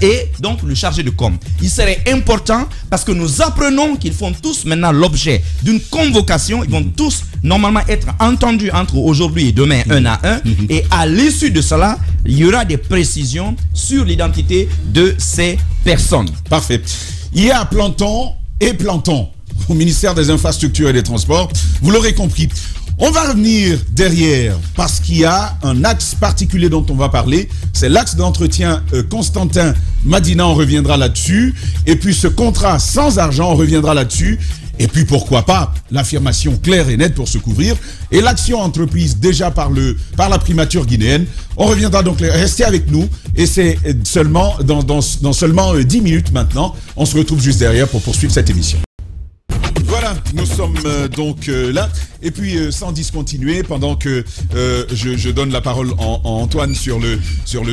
S2: Et donc le chargé de com. Il serait important parce que nous apprenons qu'ils font tous maintenant l'objet d'une convocation. Ils vont tous normalement être entendus entre aujourd'hui et demain un à un. Et à l'issue de cela, il y aura des précisions sur l'identité de ces personnes.
S1: Parfait. Il y a planton et planton au ministère des Infrastructures et des Transports. Vous l'aurez compris. On va revenir derrière parce qu'il y a un axe particulier dont on va parler. C'est l'axe d'entretien Constantin Madina, on reviendra là-dessus. Et puis ce contrat sans argent, on reviendra là-dessus. Et puis pourquoi pas l'affirmation claire et nette pour se couvrir. Et l'action entreprise déjà par la primature guinéenne. On reviendra donc, restez avec nous. Et c'est seulement dans seulement 10 minutes maintenant. On se retrouve juste derrière pour poursuivre cette émission. Voilà, nous sommes donc là. Et puis, sans discontinuer, pendant que je donne la parole à Antoine sur le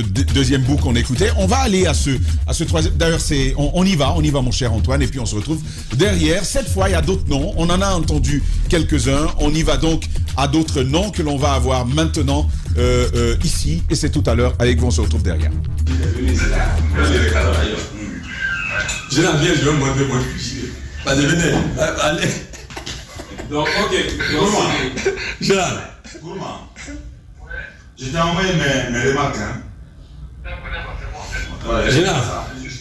S1: deuxième bout qu'on écoutait, on va aller à ce troisième. D'ailleurs, on y va, mon cher Antoine, et puis on se retrouve derrière. Cette fois, il y a d'autres noms. On en a entendu quelques-uns. On y va donc à d'autres noms que l'on va avoir maintenant ici. Et c'est tout à l'heure avec vous, on se retrouve derrière.
S11: Je vais me montrer mon fusil. Venez, allez.
S6: Donc, ok.
S11: Gérald.
S5: Gourmand. Je t'ai envoyé mes remarques.
S11: Gérald.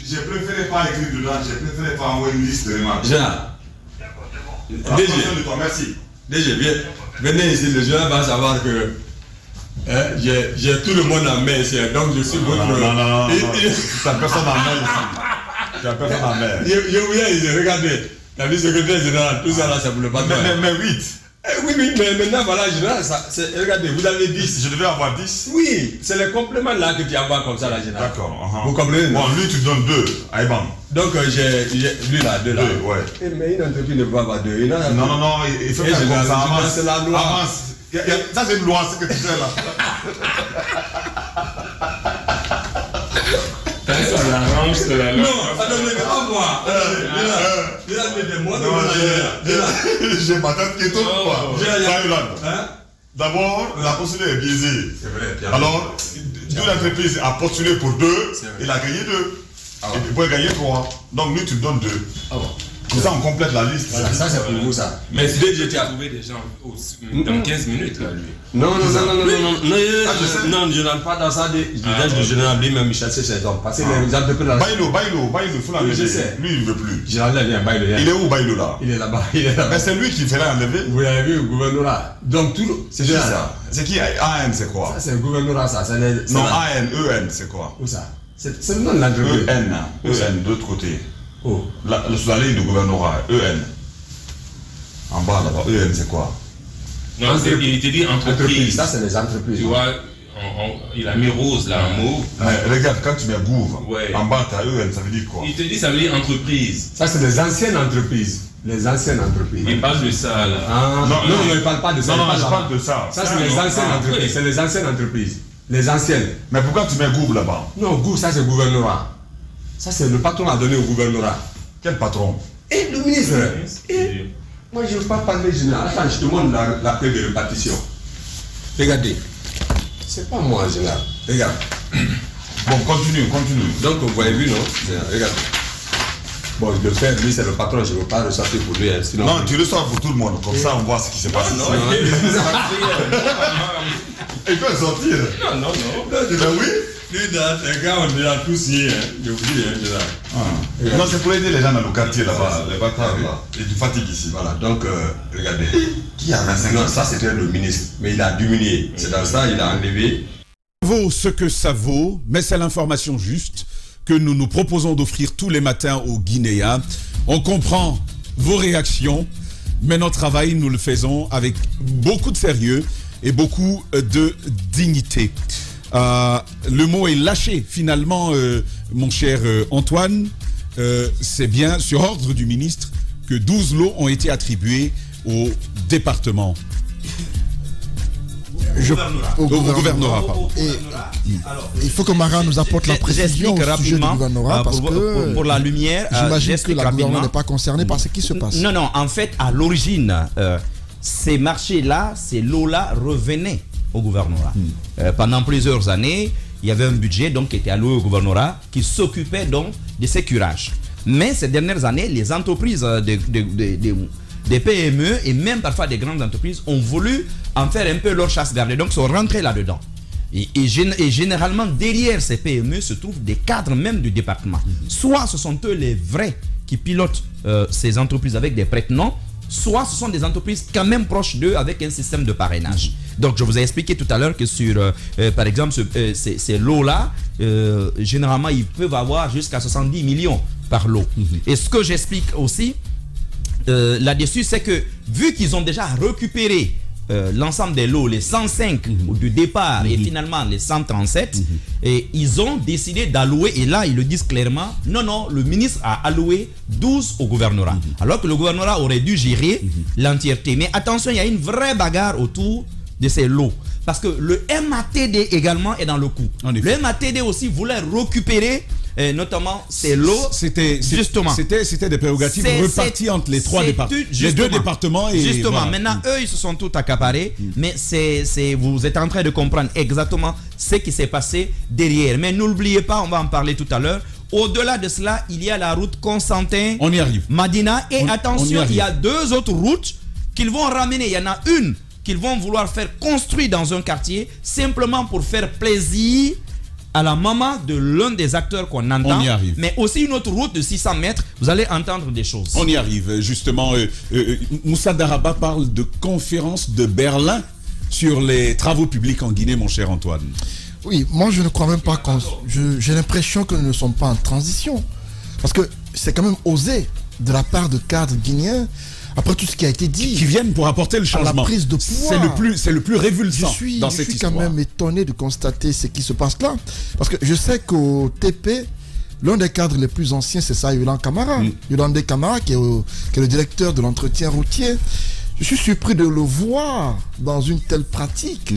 S5: J'ai préféré pas écrire dedans, j'ai préféré pas envoyer une liste de remarques.
S11: Gérald.
S5: DG. Merci.
S11: DG, venez ici, le Gérald va savoir que j'ai tout le monde en main ici, donc je suis votre...
S5: Non. Tu n'as personne en main ici. Tu n'as personne en main.
S11: Je viens ici, regardez. La vice-secrétaire générale, tout ça là, ça ne voulait pas faire.
S5: Mais 8.
S11: Oui, mais maintenant, voilà, général, regardez, vous avez 10.
S5: Je devais avoir 10.
S11: Oui, c'est les compléments là que tu as comme ça, la général.
S5: D'accord.
S11: Vous comprenez?
S5: Bon, lui, tu donnes 2 à Eban.
S11: Donc, lui là, 2 là.
S5: 2, ouais.
S11: Mais une entreprise ne peut pas avoir 2.
S5: Non, il faut faire comme ça. Avance.
S11: C'est la loi.
S5: Avance. Ça, c'est une loi, ce que tu fais là.
S6: C'est la loi.
S11: Non, attendez, pas moi.
S5: J'ai ma tête qui tourne, quoi. D'abord, la procédure est biaisée.
S11: C'est vrai.
S5: Alors, toute l'entreprise a postulé pour 2, il a gagné 2. Et il peut gagner 3. Donc, lui, tu donnes 2. Comme ça, on complète la liste.
S11: Ça, c'est pour vous, ça.
S6: Mais si tu as trouvé des gens dans 15 minutes, là, lui.
S11: Non, je n'entre pas dans ça. Je n'ai oublié même chercher ces hommes. Parce que les entreprises là.
S5: Bailo, il faut l'enlever.
S11: Je sais.
S5: Lui, il ne veut plus.
S11: Je l'enlève bien, Bailo.
S5: Il est où, Bailo, là?
S11: Il est là-bas.
S5: Mais c'est lui qui ferait enlever.
S11: Vous l'avez vu, le gouvernorat. Donc, tout.
S5: C'est qui ça? C'est qui? AN, c'est quoi?
S11: Ça, c'est le gouvernorat, ça.
S5: Non, AN, EN, c'est quoi?
S11: Où ça? C'est le nom de l'entreprise.
S5: EN, de l'autre côté.
S11: Oh.
S5: Sous la ligne du gouvernorat, EN. En bas là-bas, EN c'est quoi?
S6: Non, il te dit entreprise.
S11: Ça, c'est les entreprises.
S6: Tu vois, il a mis rose là, en mot.
S5: Mais regarde, quand tu mets Gouv,
S6: ouais.
S5: En bas, tu as EN, ça veut dire quoi?
S6: Il te dit, ça veut dire entreprise.
S11: Ça, c'est les anciennes entreprises. Les anciennes entreprises.
S6: Il parle de ça là.
S11: Non, il ne parle pas de ça.
S5: Non, je parle de ça.
S11: Ça, c'est les anciennes entreprises. C'est les anciennes entreprises. Les anciennes.
S5: Mais pourquoi tu mets Gouv là-bas?
S11: Non, Gouv, ça, c'est le gouvernorat. Ça, c'est le patron a donné au gouvernorat.
S5: Quel patron?
S11: Et le ministre. Moi, je ne veux pas parler général. Attends, je te montre la preuve de répartition. Regardez. C'est pas moi, général. Regarde.
S5: Bon, continue.
S11: Donc, vous avez vu, non? Regarde. Bon, le faire, lui, c'est le patron. Je ne veux pas ressortir pour lui. Sinon,
S5: non, tu ressors pour tout le monde. Comme ça, on voit ce qui se passe.
S6: Non,
S5: il peut sortir.
S6: Non.
S5: Ben oui.
S11: Lui, les gars, on est tous ici. J'ai oublié, général.
S5: Non, c'est pour aider les gens dans le quartier là-bas, les bâtards là. Et tu fatigues ici.
S11: Voilà, donc, regardez.
S5: Qui a 25 ans?
S11: Non, ça c'était le ministre, mais il a diminué. C'est dans ça, il a enlevé.
S1: Vaut ce que ça vaut, mais c'est l'information juste que nous nous proposons d'offrir tous les matins aux Guinéens. On comprend vos réactions, mais notre travail, nous le faisons avec beaucoup de sérieux et beaucoup de dignité. Le mot est lâché finalement, mon cher Antoine. C'est bien sur ordre du ministre que 12 lots ont été attribués au département. Au gouvernorat.
S8: Il faut que Marin nous apporte la précision au sujet du gouvernorat parce que
S2: pour la lumière,
S8: j'imagine que la gouvernement n'est pas concernée par ce qui se passe.
S2: Non, en fait, à l'origine, ces marchés-là, ces lots-là revenaient au gouvernorat. Pendant plusieurs années, il y avait un budget donc, qui était alloué au gouvernorat qui s'occupait donc de ces curages. Mais ces dernières années, les entreprises des PME et même parfois des grandes entreprises ont voulu en faire un peu leur chasse gardée, donc sont rentrés là-dedans. Et généralement, derrière ces PME se trouvent des cadres même du département. Soit ce sont eux les vrais qui pilotent ces entreprises avec des prête-noms, soit ce sont des entreprises quand même proches d'eux avec un système de parrainage. Donc je vous ai expliqué tout à l'heure que sur, par exemple, ces lots-là, généralement, ils peuvent avoir jusqu'à 70 millions par lot. Et ce que j'explique aussi, là-dessus, c'est que vu qu'ils ont déjà récupéré l'ensemble des lots, les 105 du départ et finalement les 137, et ils ont décidé d'allouer, et là ils le disent clairement, non, le ministre a alloué 12 au gouvernorat, alors que le gouvernorat aurait dû gérer l'entièreté. Mais attention, il y a une vraie bagarre autour de ces lots. Parce que le MATD également est dans le coup. Le MATD aussi voulait récupérer notamment ces lots. C'était
S1: des prérogatives reparties entre les trois départements. Les deux départements. Et
S2: justement,
S1: voilà.
S2: Maintenant, eux, ils se sont tous accaparés. Mais vous êtes en train de comprendre exactement ce qui s'est passé derrière. Mais n'oubliez pas, on va en parler tout à l'heure. Au-delà de cela, il y a la route Constantin.
S1: On y arrive.
S2: Madina. Et attention, il y a 2 autres routes qu'ils vont ramener. Il y en a une qu'ils vont vouloir faire construire dans un quartier simplement pour faire plaisir à la maman de l'un des acteurs qu'on entend.
S1: On y arrive.
S2: Mais aussi une autre route de 600 mètres, vous allez entendre des choses.
S1: On y arrive. Justement, Moussa Daraba parle de conférence de Berlin sur les travaux publics en Guinée, mon cher Antoine.
S8: Oui, moi je ne crois même pas j'ai l'impression que nous ne sommes pas en transition. Parce que c'est quand même osé de la part de cadres guinéens, après tout ce qui a été dit,
S1: qui viennent pour apporter le changement.
S8: À la prise de pouvoir.
S1: C'est le plus révulsant dans cette histoire. Je suis
S8: quand même étonné de constater ce qui se passe là. Parce que je sais qu'au TP, l'un des cadres les plus anciens, c'est ça, Yolan Camara. Yolan Camara, qui est le directeur de l'entretien routier. Je suis surpris de le voir dans une telle pratique.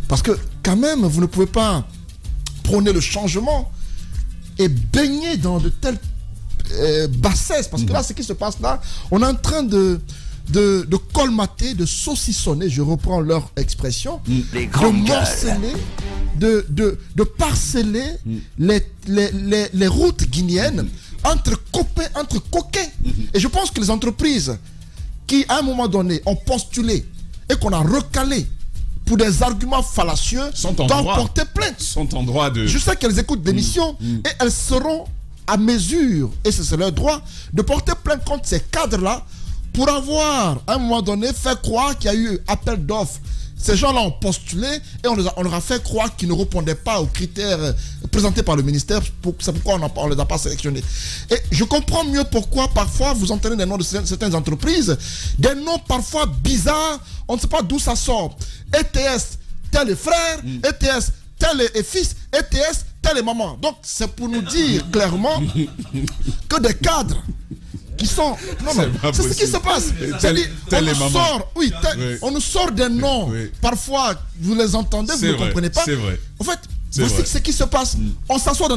S8: Parce que quand même, vous ne pouvez pas prôner le changement et baigner dans de telles bassesse, parce que là, ce qui se passe là, on est en train de colmater, de saucissonner, je reprends leur expression, de morceler, de parceller les routes guinéennes entre copains, entre coquins. Et je pense que les entreprises qui, à un moment donné, ont postulé et qu'on a recalé pour des arguments fallacieux, doivent porter plainte.
S1: Sont en droit de...
S8: Je sais qu'elles écoutent des missions et elles seront à mesure, et c'est leur droit, de porter plainte contre ces cadres-là pour avoir, à un moment donné, fait croire qu'il y a eu appel d'offres. Ces gens-là ont postulé et on leur a fait croire qu'ils ne répondaient pas aux critères présentés par le ministère. C'est pourquoi on ne les a pas sélectionnés. Et je comprends mieux pourquoi parfois vous entendez des noms de certaines entreprises, des noms parfois bizarres, on ne sait pas d'où ça sort. ETS, tel est frère, ETS, tel est fils, ETS, tel est maman. Donc c'est pour nous dire clairement que des cadres qui sont... c'est ce qui se passe. On nous sort des noms. Parfois, vous les entendez, vous ne comprenez pas.
S1: C'est vrai.
S8: En fait, voici ce qui se passe. On s'assoit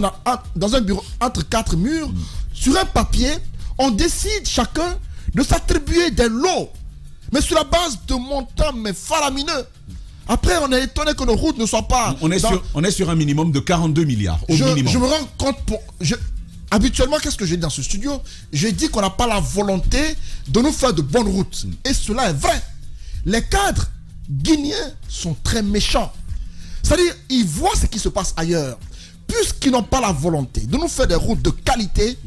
S8: dans un bureau entre 4 murs, sur un papier, on décide chacun de s'attribuer des lots, mais sur la base de montants mais faramineux. Après, on est étonné que nos routes ne soient pas...
S1: On est sur un minimum de 42 milliards.
S8: Je me rends compte... Habituellement, qu'est-ce que j'ai dit dans ce studio? J'ai dit qu'on n'a pas la volonté de nous faire de bonnes routes. Et cela est vrai. Les cadres guinéens sont très méchants. C'est-à-dire, ils voient ce qui se passe ailleurs. Puisqu'ils n'ont pas la volonté de nous faire des routes de qualité,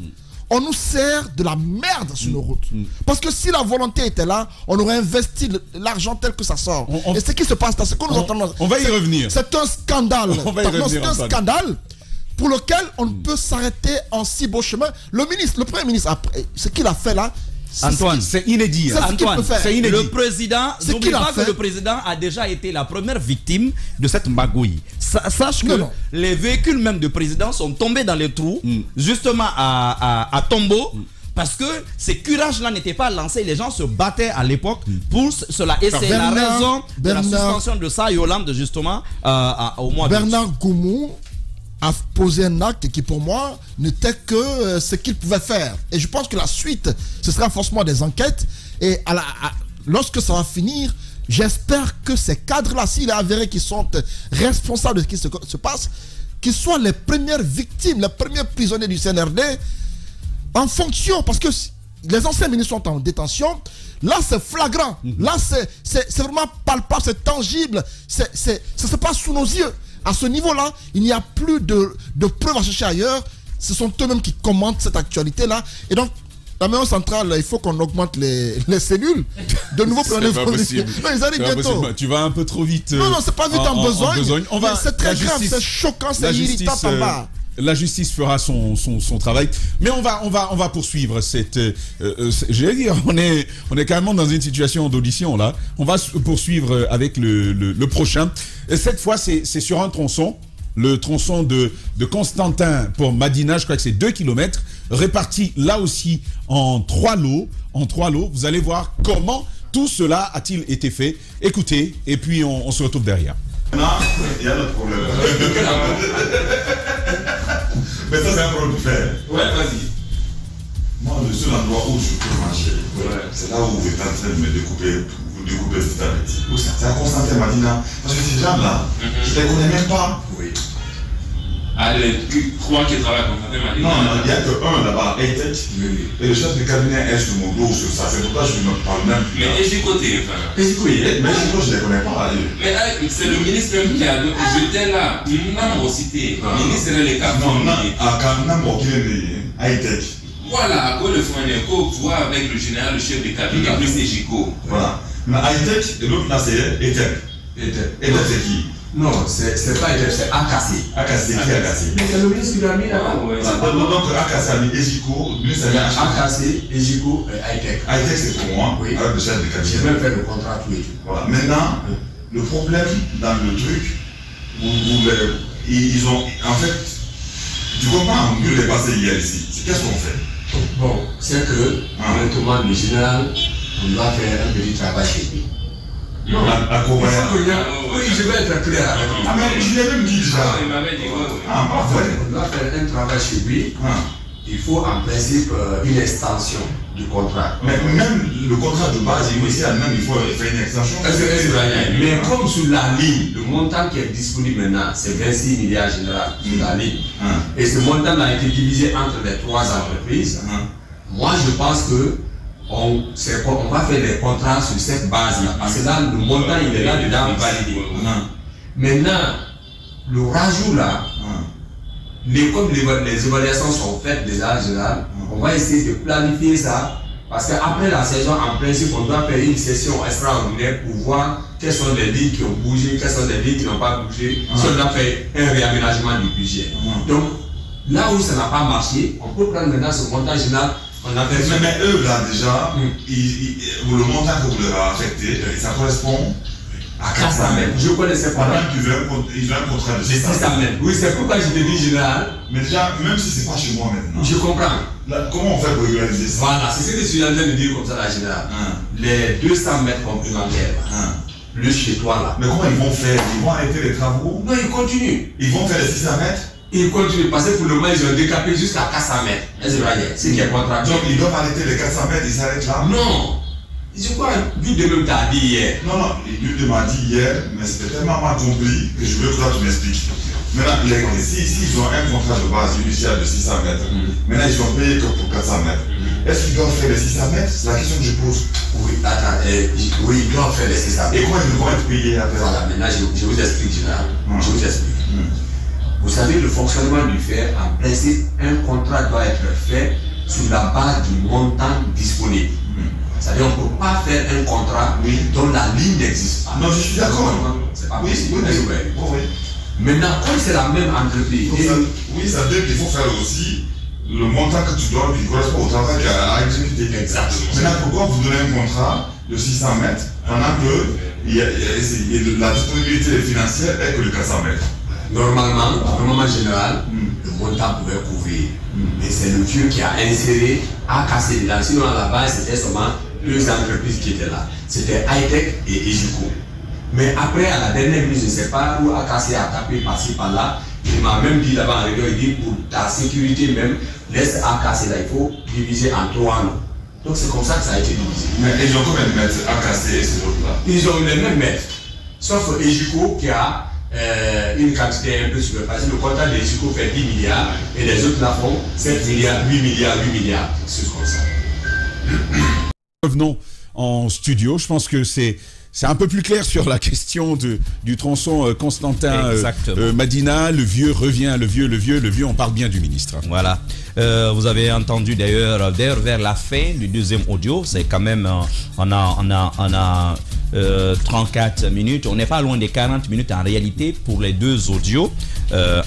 S8: on nous sert de la merde sur nos routes. Parce que si la volonté était là, on aurait investi l'argent tel que ça sort. Et ce qui se passe là, c'est qu'on nous entend...
S1: On va y revenir.
S8: C'est un scandale.
S1: C'est
S8: un scandale pour lequel on ne peut s'arrêter en si beau chemin. Le Premier ministre, après, ce qu'il a fait là,
S2: Antoine,
S1: c'est inédit.
S2: Antoine,
S1: c'est inédit.
S2: Le président, n'oublie pas que le président a déjà été la première victime de cette magouille. Sache que les véhicules même du président sont tombés dans les trous, justement à Tombeau. Parce que ces curages-là n'étaient pas lancés, les gens se battaient à l'époque pour cela. Et c'est la raison de la suspension de ça, Yolande, justement, au mois de
S8: Bernard Goumou a posé un acte qui pour moi n'était que ce qu'il pouvait faire. Et je pense que la suite, ce sera forcément des enquêtes. Et lorsque ça va finir, j'espère que ces cadres-là, s'il est avéré qu'ils sont responsables de ce qui se passe, qu'ils soient les premières victimes, les premiers prisonniers du CNRD, en fonction, parce que les anciens ministres sont en détention. Là, c'est flagrant. Là, c'est vraiment palpable, c'est tangible. Ça se passe sous nos yeux. À ce niveau-là, il n'y a plus de preuves à chercher ailleurs. Ce sont eux-mêmes qui commentent cette actualité-là. Et donc, la maison centrale, il faut qu'on augmente les cellules. De nouveau,
S1: c'est pas possible.
S8: Non, ils arrivent bientôt.
S1: Tu vas un peu trop vite.
S8: Non, c'est pas vite en besogne.
S1: C'est
S8: très grave, c'est choquant, c'est irritant en bas.
S1: la justice fera son travail. Mais on va poursuivre cette... j'allais dire, on est carrément dans une situation d'audition là. On va poursuivre avec le prochain. Et cette fois, c'est sur un tronçon. Le tronçon de Constantin pour Madina, je crois que c'est 2 km, réparti là aussi en 3 lots. Vous allez voir comment tout cela a-t-il été fait. Écoutez, et puis on se retrouve derrière.
S5: Non, il y a notre problème. Mais ça, c'est un problème de faire.
S6: Ouais, vas-y.
S5: Moi, le seul endroit où je peux marcher, c'est là où vous êtes en train de me découper petit à petit. C'est à Constantin Madina. Parce que ces gens-là, je ne les connais même pas.
S6: Oui. Ah, les 3 qui travaillent à Constantin Madina.
S5: Non, il n'y a que un là-bas, Hightech. Et le chef de cabinet est sur mon dos sur ça. C'est pourquoi je ne me parle même plus.
S6: Mais Ejico, mais
S5: Ejico, je ne les connais pas.
S6: Mais c'est le ministre même qui a. J'étais là. Nambo cité. Le ministre est le cap.
S5: Non, Nambo qui est Hightech.
S6: Voilà, à quoi le Fouanéco voit avec le général, le chef de cabinet, plus Ejico.
S5: Voilà. Mais Hightech et l'autre là, c'est Etep. Etep, c'est qui?
S11: Non, c'est pas Etep, c'est Akassi.
S5: Akassi, qui est Akassi?
S11: Mais c'est le ministre qui l'a mis là-bas.
S5: Donc Akassi a mis Ejico, le ministre a mis
S11: Akassi, Ejico et Hightech.
S5: Hightech, c'est pour moi, avec le chef de cabinet.
S11: J'ai même fait le contrat tout et tout.
S5: Voilà. Maintenant, le problème dans le truc, ils ont, en fait, tu comprends mieux les passés hier ici. Qu'est-ce qu'on fait?
S11: Bon, c'est que, honnêtement, le général, on doit faire un petit travail chez lui.
S5: Non,
S11: oui, je vais être clair avec lui.
S5: Ah, mais je l'ai même dit déjà.
S6: Il m'avait dit,
S11: on doit faire un travail chez lui. Il faut en principe une extension du contrat.
S5: Mais même le contrat de base initial, même il faut faire une extension.
S11: Mais comme sur la ligne, le montant qui est disponible maintenant, c'est 26 milliards général sur la ligne. Et ce montant a été divisé entre les 3 entreprises. Moi, je pense que on va faire des contrats sur cette base-là. Parce que là, le montant, il est là dedans validé. Maintenant, le rajout là, comme les évaluations sont faites déjà en général, on va essayer de planifier ça. Parce qu'après la saison, en principe, on doit faire une session extraordinaire pour voir quelles sont les lignes qui ont bougé, quelles sont les lignes qui n'ont pas bougé, si on a fait un réaménagement du budget. Donc, là où ça n'a pas marché, on peut prendre maintenant ce montant général.
S5: Mais eux, là, déjà, le montant que vous leur avez affecté, ça correspond à 400 mètres.
S11: Je connaissais pas.
S5: Ils veulent un contrat de 600
S11: mètres. Oui, c'est pourquoi je te dis général.
S5: Mais déjà, même si c'est pas chez moi maintenant.
S11: Je comprends.
S5: Là, comment on fait pour régulariser ça?
S11: Voilà, c'est ce que je suis en train de dire comme ça, la général. Les 200 mètres complémentaires, plus chez toi là.
S5: Mais comment ils vont faire? Ils vont arrêter les travaux?
S11: Non, ils continuent.
S5: Ils vont faire les 600 mètres?
S11: Ils continuent parce que pour le moment, ils ont décapé jusqu'à 400 mètres. C'est qui est contractuel.
S5: Donc ils doivent arrêter les 400 mètres, ils s'arrêtent là?
S11: Non. Je crois que Dieu de même t'a dit hier.
S5: Non, Dieu m'a dit hier, mais c'était tellement mal compris que je veux que toi tu m'expliques. Maintenant, s'ils ont un contrat de base initial de 600 mètres, maintenant ils sont payés que pour 400 mètres. Est-ce qu'ils doivent faire les 600 mètres? C'est la question que je pose.
S11: Oui, attends, oui, ils doivent faire les 600 mètres.
S5: Et quoi ils vont être payés après?
S11: Voilà, maintenant je vous explique, général. Je vous explique. Vous savez, le fonctionnement du fer, en principe, un contrat doit être fait sur la base du montant disponible. C'est-à-dire qu'on ne peut pas faire un contrat dont la ligne n'existe pas.
S5: Non, je suis d'accord.
S11: C'est pas possible.
S5: Oui.
S11: Maintenant, comme c'est la même entreprise.
S5: Oui, ça veut dire qu'il faut faire aussi le montant que tu dois qui correspond au travail à exécuter.
S11: Exactement.
S5: Maintenant, pourquoi vous donnez un contrat de 600 mètres pendant que la disponibilité financière est que de 400 mètres?
S11: Normalement, au moment général, le montant pouvait couvrir. Mais c'est le vieux qui a inséré AKC dedans. Sinon, à la base, c'était seulement 2 entreprises qui étaient là. C'était Hightech et Ejico. Mais après, à la dernière minute, je ne sais pas où AKC a tapé par-ci, par-là. Il m'a même dit là-bas en réunion, il dit pour ta sécurité même, laisse AKC là, il faut diviser en 3 noms. Donc c'est comme ça que ça a été divisé.
S5: Mais ils ont combien de mètres AKC et ces autres-là?
S11: Ils ont les mêmes mètres. Sauf Ejico qui a une quantité un peu surpassée. Le contrat de Ejico fait 10 milliards et les autres là font 7 milliards, 8 milliards, 8 milliards. C'est comme ça.
S1: Revenons en studio. Je pense que c'est un peu plus clair sur la question du tronçon Constantin Madina. Le vieux revient, le vieux, on parle bien du ministre.
S2: Voilà. Vous avez entendu d'ailleurs vers la fin du deuxième audio, c'est quand même, on a 34 minutes, on n'est pas loin des 40 minutes en réalité pour les 2 audios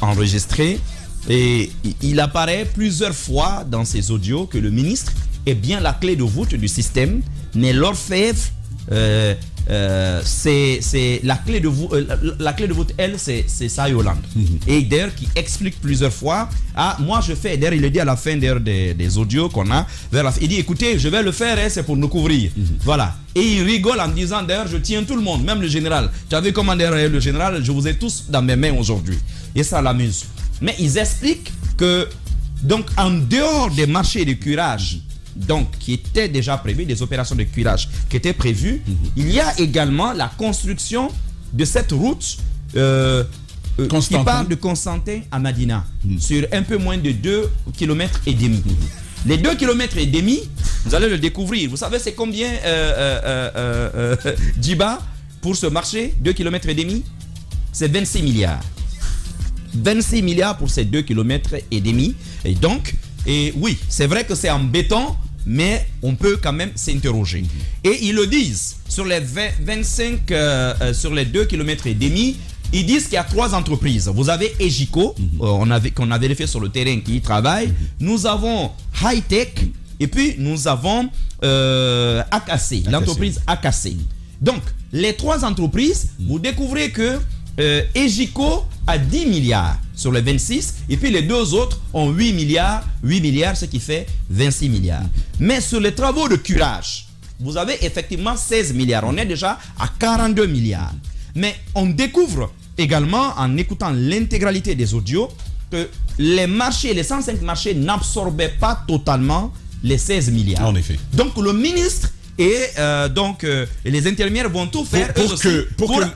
S2: enregistrés. Et il apparaît plusieurs fois dans ces audios que le ministre est bien la clé de voûte du système, mais l'orfèvre, c'est la clé de voûte. La clé de voûte, elle, c'est Saï Hollande. Et d'ailleurs, qui explique plusieurs fois. Ah, moi je fais. D'ailleurs, il le dit à la fin des audios qu'on a. Il dit, écoutez, je vais le faire, c'est pour nous couvrir. Voilà. Et il rigole en disant, d'ailleurs, je tiens tout le monde, même le général. Tu avais commandé le général, je vous ai tous dans mes mains aujourd'hui. Et ça l'amuse. Mais ils expliquent que, donc, en dehors des marchés de curage, donc, qui étaient déjà prévus, des opérations de curage qui étaient prévues, il y a également la construction de cette route qui part de Constantin à Madina, sur un peu moins de 2,5 km. Les 2,5 km, vous allez le découvrir. Vous savez, c'est combien Djiba pour ce marché, 2,5 km? C'est 26 milliards. 26 milliards pour ces 2,5 km. Et donc, oui, c'est vrai que c'est en béton, mais on peut quand même s'interroger. Et ils le disent, sur les 25, sur les 2,5 km, ils disent qu'il y a 3 entreprises. Vous avez Ejico, qu'on avait fait sur le terrain, qui y travaille. Nous avons Hightech, et puis nous avons AKC, l'entreprise AKC. Donc, les 3 entreprises, vous découvrez que Ejico a 10 milliards sur les 26, et puis les 2 autres ont 8 milliards, ce qui fait 26 milliards. Mais sur les travaux de curage, vous avez effectivement 16 milliards. On est déjà à 42 milliards. Mais on découvre également, en écoutant l'intégralité des audios, que les marchés, les 105 marchés n'absorbaient pas totalement les 16 milliards.
S1: En effet.
S2: Donc le ministre et les intérimaires vont tout faire pour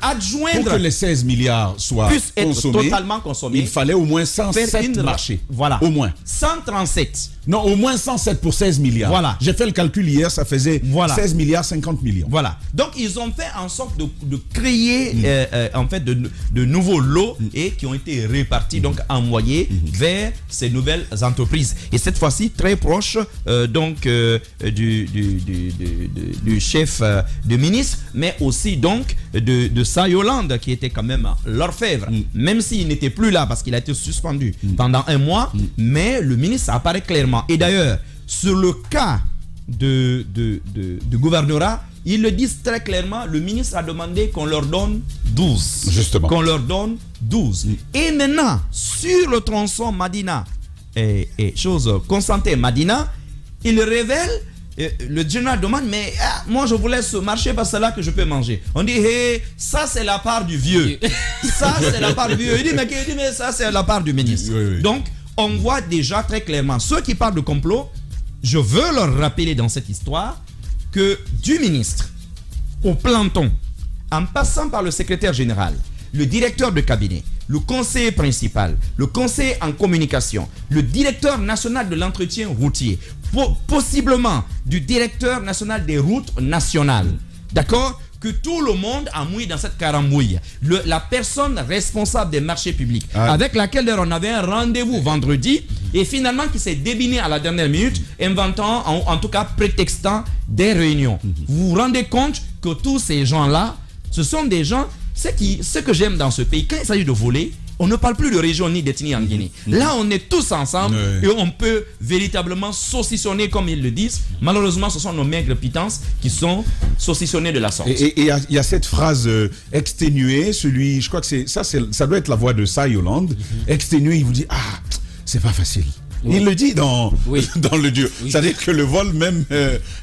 S2: adjoindre,
S1: pour que les 16 milliards soient
S2: puissent être
S1: consommés,
S2: totalement consommés.
S1: Il fallait au moins 107 marchés.
S2: Voilà.
S1: Au moins.
S2: 137.
S1: Non, au moins 107 pour 16 milliards.
S2: Voilà.
S1: J'ai fait le calcul hier, ça faisait 16 milliards 50 millions.
S2: Voilà. Donc ils ont fait en sorte de créer en fait de nouveaux lots et qui ont été répartis, donc envoyés vers ces nouvelles entreprises. Et cette fois-ci très proche du chef de ministre, mais aussi donc de Saï Hollande, qui était quand même l'orfèvre, même s'il n'était plus là parce qu'il a été suspendu pendant 1 mois, mais le ministre apparaît clairement. Et d'ailleurs, sur le cas de gouvernorat, ils le disent très clairement, le ministre a demandé qu'on leur donne 12.
S1: Justement.
S2: Qu'on leur donne 12. Et maintenant, sur le tronçon Madina, Constantin Madina, il révèle, le général demande, mais moi je vous laisse marcher parce que c'est là que je peux manger. On dit, hey, ça c'est la part du vieux. Ça c'est la part du vieux. Il dit, mais ça c'est la part du ministre.
S1: Oui.
S2: Donc, on voit déjà très clairement, ceux qui parlent de complot, je veux leur rappeler dans cette histoire que du ministre au planton, en passant par le secrétaire général, le directeur de cabinet, le conseiller principal, le conseiller en communication, le directeur national de l'entretien routier, possiblement du directeur national des routes nationales, d'accord, que tout le monde a mouillé dans cette carambouille. La personne responsable des marchés publics, avec laquelle on avait un rendez-vous vendredi, et finalement qui s'est débiné à la dernière minute, inventant, en tout cas prétextant des réunions. Vous vous rendez compte que tous ces gens-là, ce sont des gens, ce que j'aime dans ce pays, quand il s'agit de voler, on ne parle plus de région ni d'ethnie en Guinée. Là, on est tous ensemble et on peut véritablement saucissonner comme ils le disent. Malheureusement, ce sont nos maigres pitances qui sont saucissonnés de la sorte.
S1: Et il y a cette phrase exténuée, je crois que ça doit être la voix de Saï Hollande. Exténué, il vous dit, c'est pas facile. Oui. Il le dit dans le Dieu. Oui. C'est-à-dire que le vol même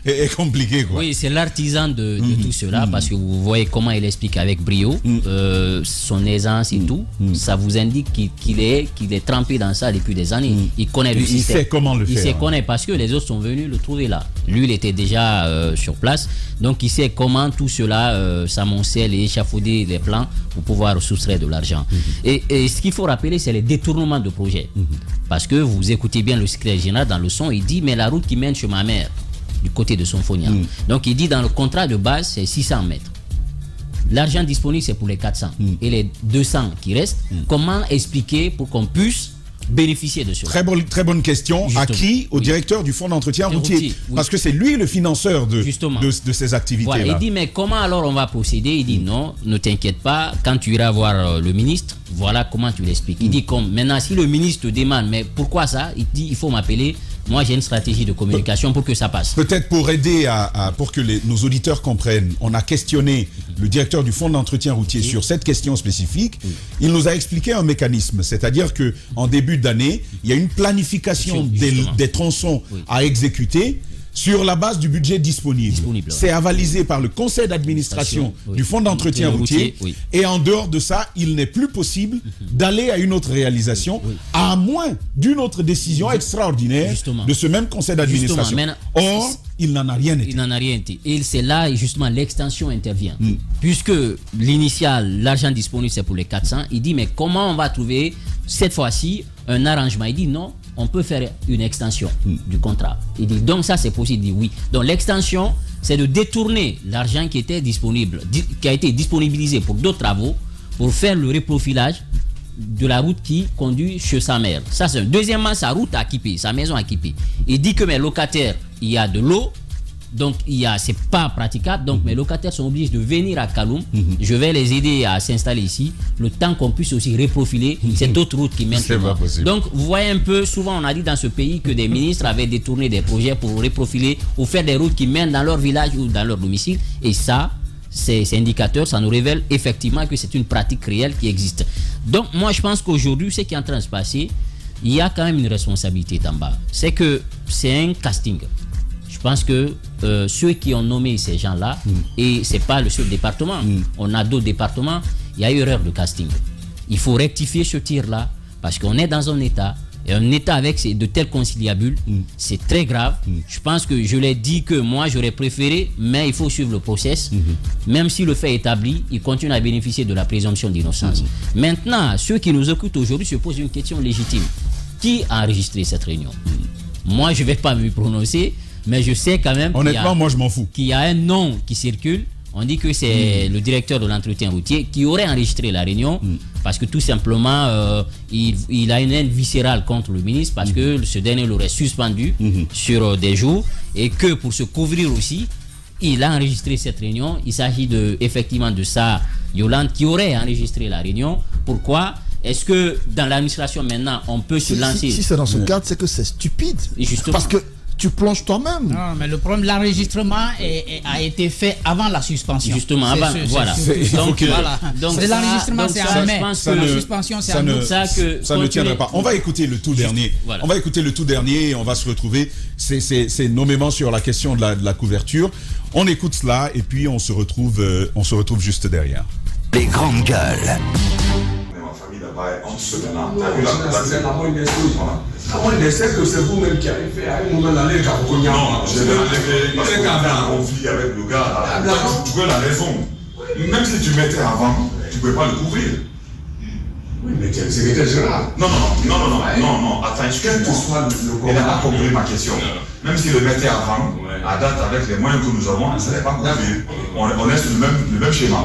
S1: est compliqué, quoi.
S9: Oui, c'est l'artisan de tout cela, parce que vous voyez comment il explique avec brio son aisance et tout. Ça vous indique qu'il est trempé dans ça depuis des années. Il connaît le système.
S1: Il sait comment le faire.
S9: Il sait connaît parce que les autres sont venus le trouver là. Lui, il était déjà sur place. Donc, il sait comment tout cela s'amoncelle et échafauder les plans pour pouvoir soustraire de l'argent. Et ce qu'il faut rappeler, c'est les détournements de projets. Parce que vous écoutez bien le secrétaire général dans le son, il dit, mais la route qui mène chez ma mère, du côté de Sonfonia. Donc, il dit, dans le contrat de base, c'est 600 mètres. L'argent disponible, c'est pour les 400. Et les 200 qui restent, comment expliquer pour qu'on puisse bénéficier de cela.
S1: Très bonne question.
S9: Justement.
S1: À qui? Au directeur du fonds d'entretien routier. Parce que c'est lui le financeur de ces activités-là.
S9: Voilà. Il dit, mais comment alors on va procéder? Il dit, non, ne t'inquiète pas, quand tu iras voir le ministre, voilà comment tu l'expliques. Il dit, comme maintenant, si le ministre te demande, mais pourquoi ça? Il dit, il faut m'appeler. Moi, j'ai une stratégie de communication pour que ça passe.
S1: Peut-être pour aider pour que nos auditeurs comprennent, on a questionné le directeur du fonds d'entretien routier sur cette question spécifique. Il nous a expliqué un mécanisme, c'est-à-dire que en début d'année, il y a une planification des tronçons à exécuter sur la base du budget disponible. C'est avalisé par le conseil d'administration du fonds d'entretien routier. Et en dehors de ça, il n'est plus possible d'aller à une autre réalisation, à moins d'une autre décision extraordinaire de ce même conseil d'administration. Or, il n'en a rien été.
S9: Il n'en a rien été. Et c'est là, justement, l'extension intervient. Puisque l'initial, l'argent disponible, c'est pour les 400. Il dit, mais comment on va trouver, cette fois-ci, un arrangement? Il dit, non, on peut faire une extension du contrat. Il dit, donc ça c'est possible. Il dit oui. Donc l'extension, c'est de détourner l'argent qui était disponible, qui a été disponibilisé pour d'autres travaux, pour faire le reprofilage de la route qui conduit chez sa mère. Ça c'est un. Deuxièmement, sa route à Kipé, sa maison à Kipé. Il dit que mes locataires, il y a de l'eau, donc c'est pas praticable, donc mes locataires sont obligés de venir à Kaloum. Je vais les aider à s'installer ici, le temps qu'on puisse aussi reprofiler cette autre route qui mène. Donc vous voyez un peu, souvent on a dit dans ce pays que des ministres avaient détourné des projets pour reprofiler ou faire des routes qui mènent dans leur village ou dans leur domicile, et ça, ces indicateurs, ça nous révèle effectivement que c'est une pratique réelle qui existe. Donc moi je pense qu'aujourd'hui, ce qui est en train de se passer, il y a quand même une responsabilité en bas. C'est que c'est un casting. Je pense que ceux qui ont nommé ces gens-là, et ce n'est pas le seul département, on a d'autres départements, il y a eu erreur de casting. Il faut rectifier ce tir-là, parce qu'on est dans un État, et un État avec de telles conciliabules, c'est très grave. Je pense que je l'ai dit que moi j'aurais préféré, mais il faut suivre le process. Même si le fait est établi, il continue à bénéficier de la présomption d'innocence. Maintenant, ceux qui nous écoutent aujourd'hui se posent une question légitime. Qui a enregistré cette réunion? Moi, je ne vais pas me prononcer, mais je sais quand même.
S1: Honnêtement, moi je m'en fous.
S9: Qu'il y a un nom qui circule. On dit que c'est le directeur de l'entretien routier qui aurait enregistré la réunion parce que tout simplement il a une haine viscérale contre le ministre parce que ce dernier l'aurait suspendu sur des jours et que pour se couvrir aussi, il a enregistré cette réunion. Il s'agit effectivement de ça, Yolande, qui aurait enregistré la réunion. Pourquoi? Est-ce que dans l'administration maintenant on peut se lancer?
S8: Si c'est dans ce cadre, c'est que c'est stupide.
S9: Justement.
S8: Parce que tu plonges toi-même.
S3: Non, mais le problème, l'enregistrement a été fait avant la suspension.
S9: Justement, avant, voilà.
S3: Donc, l'enregistrement, c'est en mai. La suspension, c'est en août.
S1: Ça ne tiendra pas. On va écouter le tout dernier. Voilà. On va écouter le tout dernier et on va se retrouver. C'est nommément sur la question de la couverture. On écoute cela et puis on se retrouve juste derrière.
S7: Les grandes gueules.
S11: C'est la moindre des choses. La moindre des choses, c'est vous-même qui avez fait à un moment d'aller à Cognac.
S5: Non, j'ai un conflit avec le gars. Tu veux la raison. Même si tu mettais avant, tu ne peux pas le couvrir.
S11: Oui, mais tu es le secrétaire général.
S5: Non. Attends, il n'a pas compris ma question. Même s'il le mettait avant, à date, avec les moyens que nous avons, ça n'est pas couvert. On est sur le même schéma.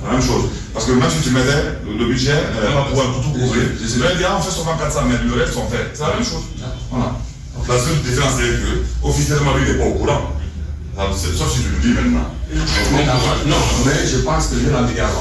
S5: La même chose. Parce que même si tu mettais le budget, pas pouvoir tout couvrir. Je vais dire, on fait seulement 400 mètres, le reste on fait. C'est la même chose. Voilà. La seule différence, c'est que officiellement, lui, il n'est pas au courant. Sauf si tu le dis maintenant.
S11: Non, mais je pense que je l'ai dit avant.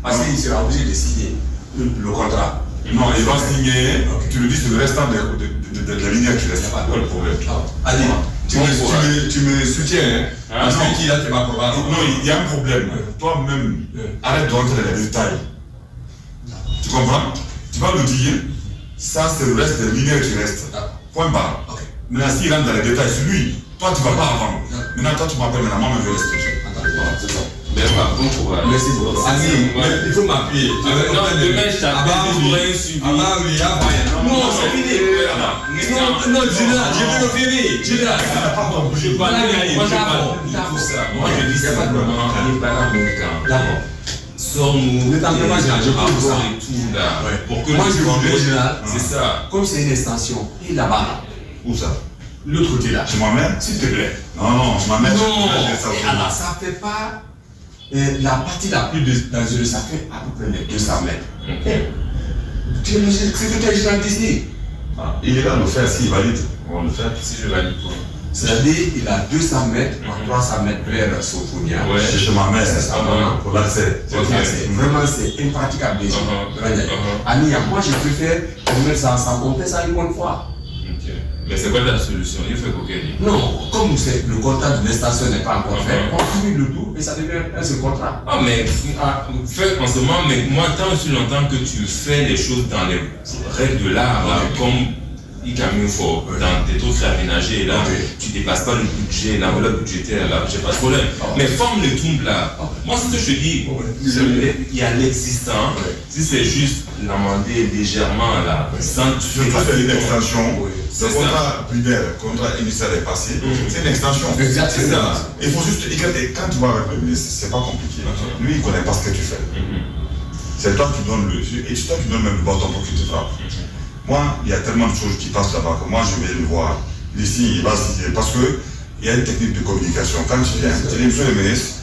S11: Parce qu'il sera obligé de signer le contrat.
S5: Non, il va signer, tu le dis sur le restant de la ligne qui reste. Pas de problème.
S11: Allez, tu me soutiens, parce que qui là, tu m'as probable.
S5: Non, il y a un problème. Toi-même, arrête de rentrer dans les détails. Tu comprends? Tu vas le dire, ça c'est le reste des lignes qui restent. Point barre. Maintenant, s'il rentre dans les détails, c'est lui. Toi, tu ne vas pas avant. Maintenant, toi, tu m'appelles maintenant, moi, je vais rester. Voilà, c'est ça.
S11: Merci beaucoup. Il faut m'appuyer.
S6: Non, demain je t'appelle, je ferai un suivi.
S11: Non, c'est fini. Non, je vais le finir. Je vais
S6: pas moi je dis simplement, on n'est pas dans mon camp. D'accord. Sors-nous,
S11: pour que moi je veux général, c'est ça. Comme c'est une extension, et là-bas.
S5: Où ça?
S11: L'autre côté là.
S5: Je m'emmène, s'il te plaît. Non, je m'emmène.
S11: Non, alors ça fait pas. La partie la plus dangereuse, ça fait à peu près les 200 mètres.
S4: Tu es le secrétaire général Disney.
S5: Il est là, le faire, s'il valide, on le fait.
S6: Si je valide quoi.
S4: C'est-à-dire il a 200 mètres par 300 mètres vers Sophonia.
S5: Ouais, c'est chez ma mère, c'est ça, pour l'accès.
S4: Vraiment, c'est impraticable déjà. Ania, moi je préfère mettre ça ensemble, on fait ça une bonne fois.
S6: Mais c'est quoi la solution? Il fait coquet.
S4: Non, comme le contrat de l'extension n'est pas encore fait, on finit le tout et ça devient un seul contrat.
S6: Ah, mais fais en ce moment, mais moi, tant aussi longtemps que tu fais les choses dans les règles de l'art, comme il camion fort, dans tes trucs aménagés, là, tu ne dépasses pas le budget, l'enveloppe budgétaire, là, j'ai pas de problème. Mais forme le tout là. Moi, ce que je dis, il y a l'existant. Si c'est juste l'amender légèrement, là, sans
S5: tu fais une extension. Le contrat primaire, le contrat initial est passé. C'est une extension.
S4: Exactement.
S5: Il faut juste. Quand tu vas avec le ministre, c'est pas compliqué. Lui, il ne connaît pas ce que tu fais. C'est toi qui donnes et c'est toi qui donnes même le bâton pour qu'il te frappe. Moi, il y a tellement de choses qui passent là-bas que moi, je vais le voir. Ici, il va se dire. Parce qu'il y a une technique de communication. Quand tu viens, tu dis, monsieur le ministre,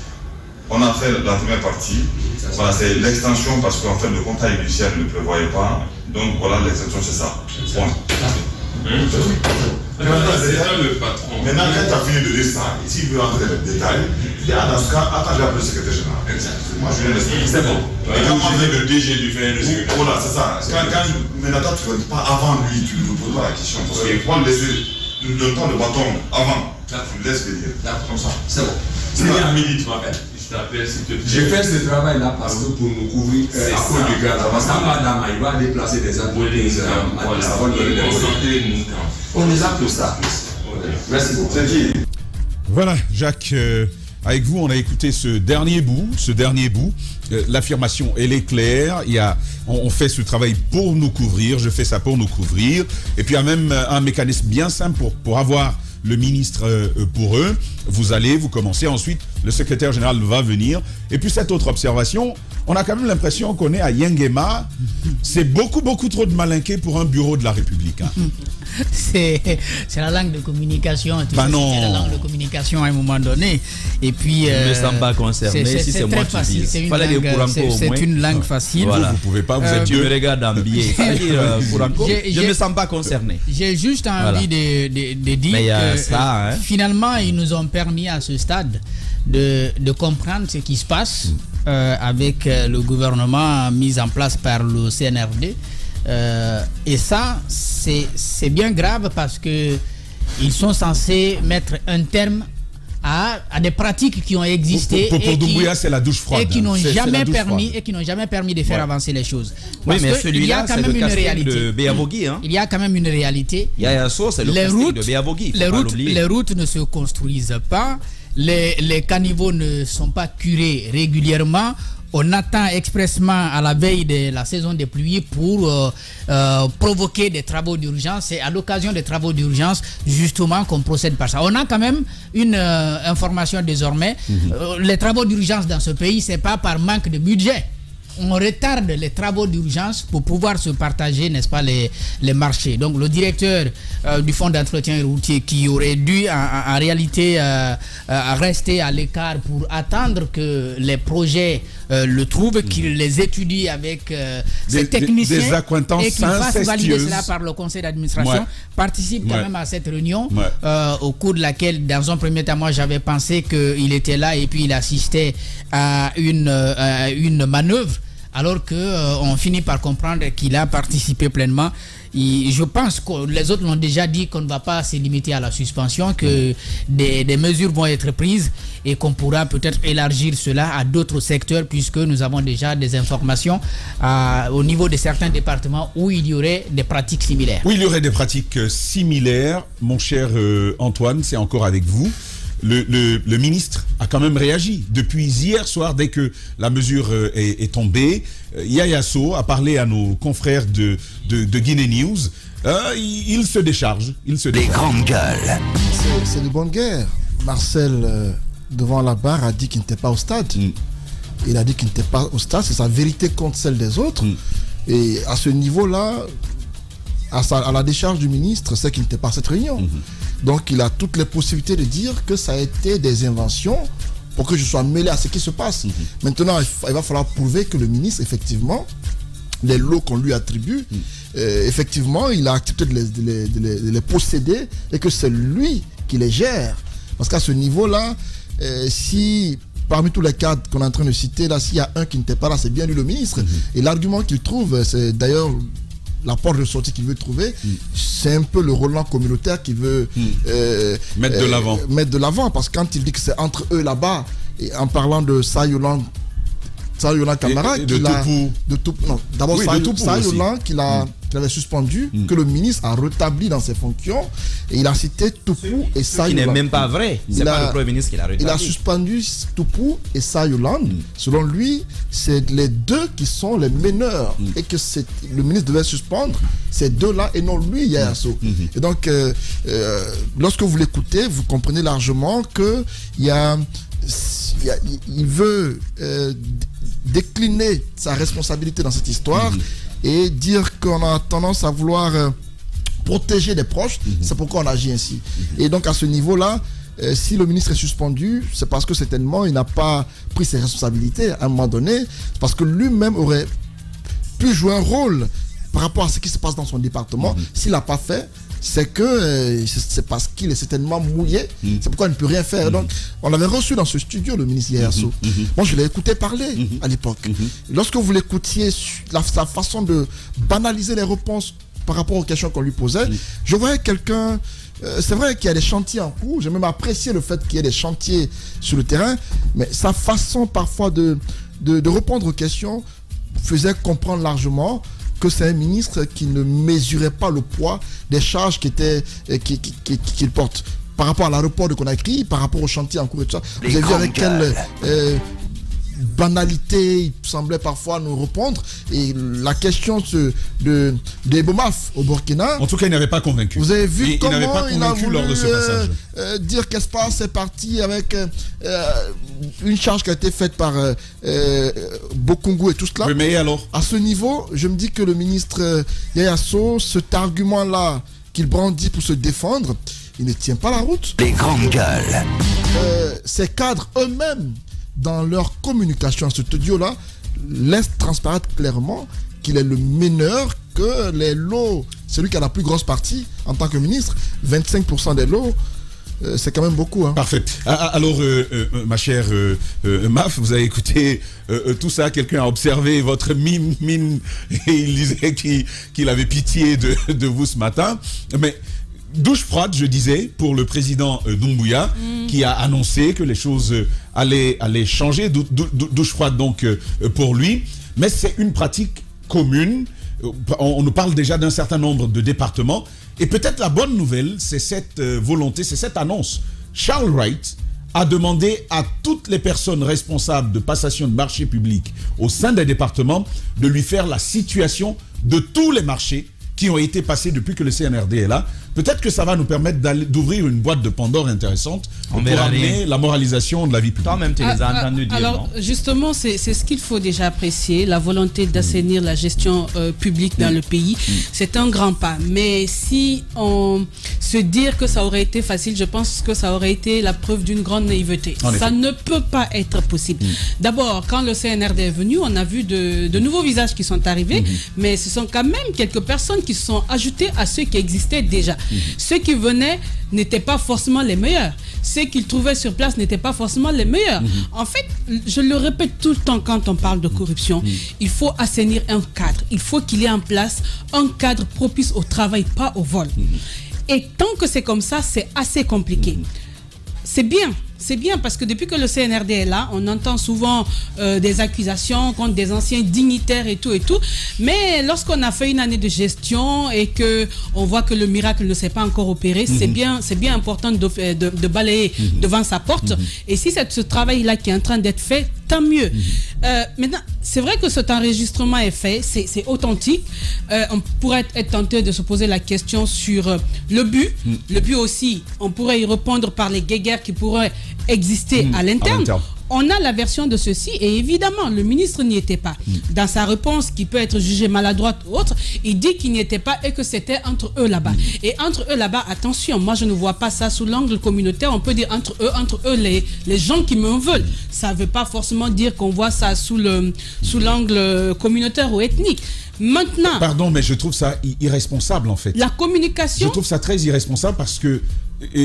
S5: on a fait la première partie. Voilà, c'est l'extension parce qu'en fait, le contrat initial ne prévoyait pas. Donc, voilà, l'extension, c'est ça. Point. Maintenant, quand tu as fini de dire ça, s'il veut entrer dans le détail, tu dis, dans ce cas, attends, j'ai appelé le secrétaire général. Moi, je viens d'expliquer. C'est bon. Et quand on vient le DG du fait le secrétaire. Voilà, c'est ça. Maintenant, tu ne donnes pas avant lui, tu ne lui poses pas la question. Parce qu'il faut ne donne pas le bâton avant. Tu le laisses venir.
S4: Comme ça. C'est bon.
S5: C'est à midi, tu m'appelles.
S4: J'ai fait ce travail-là parce que pour nous couvrir à cause du gars, parce qu'Amadama, il va déplacer des entreprises. On les a pour ça. Merci beaucoup.
S1: Voilà, Jacques, avec vous, on a écouté ce dernier bout. L'affirmation, elle est claire. On fait ce travail pour nous couvrir. Je fais ça pour nous couvrir. Et puis, il y a même un mécanisme bien simple pour avoir le ministre pour eux. Vous commencez. Ensuite, le secrétaire général va venir. Et puis, cette autre observation, on a quand même l'impression qu'on est à Yengema. C'est beaucoup trop de malinqué pour un bureau de la République. Hein.
S3: C'est la langue de communication.
S1: Non.
S3: C'est la langue de communication à un moment donné. Et puis,
S2: je ne me sens pas concerné. Si c'est moi qui dis.
S3: C'est une langue facile.
S2: Voilà.
S1: Vous ne pouvez pas, vous êtes
S2: tu me regardes en biais. Je ne me sens pas concerné.
S3: J'ai juste envie de dire que finalement, ils nous ont permis à ce stade de comprendre ce qui se passe avec le gouvernement mis en place par le CNRD. Et ça, c'est bien grave parce que ils sont censés mettre un terme à des pratiques qui ont existé
S1: pour Doumbouya, c'est la douche froide.
S3: Et qui n'ont jamais permis de faire avancer les choses.
S2: Parce mais celui-là, c'est le casting de Béavogi. Hein.
S3: Il y a quand même une réalité.
S2: C'est le casting de Béavogi.
S3: Les routes ne se construisent pas. Les caniveaux ne sont pas curés régulièrement. On attend expressement à la veille de la saison des pluies pour provoquer des travaux d'urgence. C'est à l'occasion des travaux d'urgence justement qu'on procède par ça. On a quand même une information désormais. Les travaux d'urgence dans ce pays, c'est pas par manque de budget. On retarde les travaux d'urgence pour pouvoir se partager, n'est-ce pas, les marchés. Donc le directeur du fonds d'entretien routier qui aurait dû en réalité rester à l'écart pour attendre que les projets le trouvent, qu'il les étudie avec ses techniciens
S1: des accointances
S3: et qu'il fasse valider cela par le conseil d'administration, participe quand même à cette réunion au cours de laquelle, dans un premier temps, moi j'avais pensé qu'il était là et puis il assistait à une manœuvre. Alors qu'on finit par comprendre qu'il a participé pleinement. Et je pense que les autres l'ont déjà dit qu'on ne va pas se limiter à la suspension, que des mesures vont être prises et qu'on pourra peut-être élargir cela à d'autres secteurs puisque nous avons déjà des informations au niveau de certains départements où il y aurait des pratiques similaires.
S1: Oui, il y aurait des pratiques similaires. Mon cher Antoine, c'est encore avec vous. Le ministre a quand même réagi depuis hier soir dès que la mesure est tombée. Yaya Sow a parlé à nos confrères de Guinée News. Il se décharge.
S7: Des grandes gueules.
S8: C'est de bonne guerre. Marcel, devant la barre, a dit qu'il n'était pas au stade. Il a dit qu'il n'était pas au stade. C'est sa vérité contre celle des autres. Et à ce niveau-là, à la décharge du ministre, c'est qu'il n'était pas à cette réunion. Donc il a toutes les possibilités de dire que ça a été des inventions pour que je sois mêlé à ce qui se passe. Maintenant, il va falloir prouver que le ministre, effectivement, les lots qu'on lui attribue, effectivement, il a accepté de les posséder et que c'est lui qui les gère. Parce qu'à ce niveau-là, si parmi tous les cadres qu'on est en train de citer, là, s'il y a un qui n'était pas là, c'est bien lui le ministre. Et l'argument qu'il trouve, c'est d'ailleurs la porte de sortie qu'il veut trouver, c'est un peu le Roland communautaire qu'il veut
S1: mettre de l'avant. Parce que quand il dit que c'est entre eux là-bas, et en parlant de Sayolan Camara, Sayolan qu'il avait suspendu, que le ministre a rétabli dans ses fonctions, et il a cité Toupou et Sayolan.
S2: Ce qui n'est même pas vrai. C'est pas le Premier ministre qui l'a rétabli.
S8: Il a suspendu Toupou et Sayolan. Selon lui, c'est les deux qui sont les meneurs, et que le ministre devait suspendre ces deux-là et non lui, Yaya Sow. Et donc, lorsque vous l'écoutez, vous comprenez largement que il veut décliner sa responsabilité dans cette histoire et dire qu'on a tendance à vouloir protéger les proches. C'est pourquoi on agit ainsi. Et donc à ce niveau-là, si le ministre est suspendu, c'est parce que certainement il n'a pas pris ses responsabilités à un moment donné, parce que lui-même aurait pu jouer un rôle par rapport à ce qui se passe dans son département. S'il n'a pas fait, c'est que c'est parce qu'il est certainement mouillé. C'est pourquoi il ne peut rien faire. Donc, on l'avait reçu dans ce studio, le ministre Yaya Sow. Moi, je l'ai écouté parler à l'époque. Lorsque vous l'écoutiez, sa façon de banaliser les réponses par rapport aux questions qu'on lui posait, je voyais quelqu'un. C'est vrai qu'il y a des chantiers en cours. J'ai même apprécié le fait qu'il y ait des chantiers sur le terrain. Mais sa façon parfois de répondre aux questions faisait comprendre largement que c'est un ministre qui ne mesurait pas le poids des charges qu'il porte. Par rapport à l'aéroport de Conakry, par rapport au chantier en cours et tout ça, vous avez vu avec quelle banalité il semblait parfois nous répondre. Et la question de Ebomaf au Burkina,
S1: en tout cas, il n'avait pas convaincu.
S8: Vous avez vu comment
S1: il n'avait pas convaincu lors de ce passage.
S8: Dire qu'est-ce qui se passe, c'est parti avec une charge qui a été faite par Bokungu et tout cela.
S1: Oui, mais alors,
S8: à ce niveau, je me dis que le ministre Yaya Sow, cet argument-là qu'il brandit pour se défendre, il ne tient pas la route.
S7: Les grandes gueules.
S8: Ces cadres eux-mêmes, dans leur communication à ce studio-là, laissent transparaître clairement qu'il est le meneur, que les lots, celui qui a la plus grosse partie en tant que ministre, 25% des lots, c'est quand même beaucoup. Hein.
S1: Parfait. Alors, ma chère Maf, vous avez écouté tout ça. Quelqu'un a observé votre mine et il disait qu'il avait pitié de vous ce matin. Mais douche froide, je disais, pour le président Doumbouya, qui a annoncé que les choses allaient changer. Douche froide donc pour lui. Mais c'est une pratique commune. On nous parle déjà d'un certain nombre de départements. Et peut-être la bonne nouvelle, c'est cette volonté, c'est cette annonce. Charles Wright a demandé à toutes les personnes responsables de passation de marchés publics au sein des départements de lui faire la situation de tous les marchés qui ont été passés depuis que le CNRD est là. Peut-être que ça va nous permettre d'ouvrir une boîte de Pandore intéressante pour amener la moralisation de la vie publique.
S2: Toi-même, tu les as entendus dire,
S12: alors,
S2: non?
S12: Justement, c'est ce qu'il faut déjà apprécier, la volonté d'assainir la gestion publique dans le pays. C'est un grand pas. Mais si on se dit que ça aurait été facile, je pense que ça aurait été la preuve d'une grande naïveté. Ça ne peut pas être possible. D'abord, quand le CNRD est venu, on a vu de nouveaux visages qui sont arrivés, mais ce sont quand même quelques personnes qui se sont ajoutées à ceux qui existaient déjà. Ceux qui venaient n'étaient pas forcément les meilleurs. Ceux qu'ils trouvaient sur place n'étaient pas forcément les meilleurs. En fait, je le répète tout le temps quand on parle de corruption, il faut assainir un cadre. Il faut qu'il y ait en place un cadre propice au travail, pas au vol. Et tant que c'est comme ça, c'est assez compliqué. C'est bien parce que depuis que le CNRD est là, on entend souvent des accusations contre des anciens dignitaires et tout. Mais lorsqu'on a fait une année de gestion et que on voit que le miracle ne s'est pas encore opéré, c'est bien important de balayer devant sa porte. Et si c'est ce travail-là qui est en train d'être fait, tant mieux. Maintenant, c'est vrai que cet enregistrement est fait, c'est authentique. On pourrait être tenté de se poser la question sur le but. Le but aussi, on pourrait y répondre par les guéguerres qui pourraient exister à l'interne. On a la version de ceci et évidemment, le ministre n'y était pas. Dans sa réponse, qui peut être jugée maladroite ou autre, il dit qu'il n'y était pas et que c'était entre eux là-bas. Et entre eux là-bas, attention, moi je ne vois pas ça sous l'angle communautaire. On peut dire entre eux les gens qui me veulent. Ça ne veut pas forcément dire qu'on voit ça sous l'angle communautaire ou ethnique. Maintenant...
S1: Pardon, mais je trouve ça irresponsable en fait.
S12: La communication...
S1: Je trouve ça très irresponsable parce que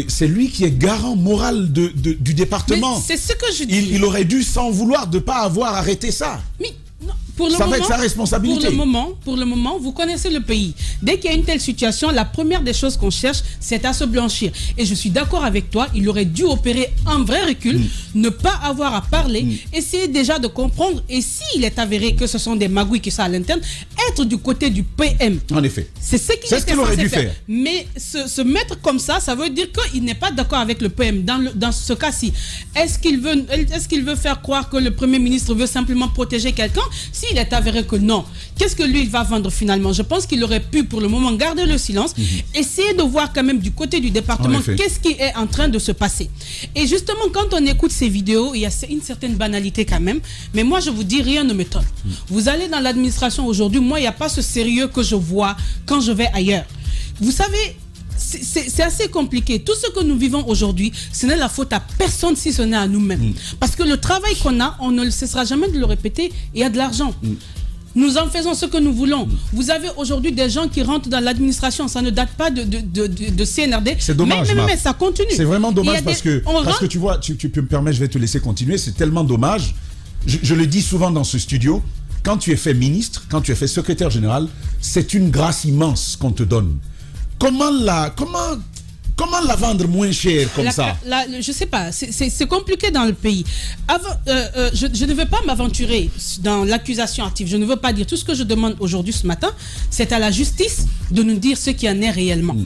S1: c'est lui qui est garant moral du département.
S12: C'est ce que je dis.
S1: Il aurait dû, sans vouloir, de ne pas avoir arrêté ça.
S12: Mais non, pour le
S1: ça
S12: moment,
S1: va être sa responsabilité.
S12: Pour le moment, vous connaissez le pays. Dès qu'il y a une telle situation, la première des choses qu'on cherche, c'est à se blanchir. Et je suis d'accord avec toi, il aurait dû opérer un vrai recul, ne pas avoir à parler, essayer déjà de comprendre. Et s'il est avéré que ce sont des magouilles qui sont à l'interne, être du côté du PM.
S1: En effet.
S12: C'est ce qu'il
S1: aurait dû faire.
S12: Mais se mettre comme ça veut dire qu'il n'est pas d'accord avec le PM dans ce cas-ci. Est-ce qu'il veut faire croire que le Premier ministre veut simplement protéger quelqu'un? S'il est avéré que non, qu'est-ce que lui il va vendre finalement? Je pense qu'il aurait pu pour le moment garder le silence, essayer de voir quand même du côté du département qu'est-ce qui est en train de se passer. Et justement, quand on écoute ces vidéos, il y a une certaine banalité quand même, mais moi je vous dis, rien ne m'étonne. Vous allez dans l'administration aujourd'hui, moi il n'y a pas ce sérieux que je vois quand je vais ailleurs. Vous savez, c'est assez compliqué. Tout ce que nous vivons aujourd'hui, ce n'est la faute à personne si ce n'est à nous-mêmes. Parce que le travail qu'on a, on ne cessera jamais de le répéter, il y a de l'argent. Nous en faisons ce que nous voulons. Vous avez aujourd'hui des gens qui rentrent dans l'administration, ça ne date pas de CNRD.
S1: C'est dommage,
S12: mais ça continue.
S1: C'est vraiment dommage parce que tu vois, tu peux me permettre, je vais te laisser continuer, c'est tellement dommage. Je le dis souvent dans ce studio, quand tu es fait ministre, quand tu es fait secrétaire général, c'est une grâce immense qu'on te donne. Comment la vendre moins cher comme ça?
S12: Je sais pas, c'est compliqué dans le pays. Je ne veux pas m'aventurer dans l'accusation active. Je ne veux pas dire. Tout ce que je demande aujourd'hui ce matin, c'est à la justice de nous dire ce qu'il y en est réellement.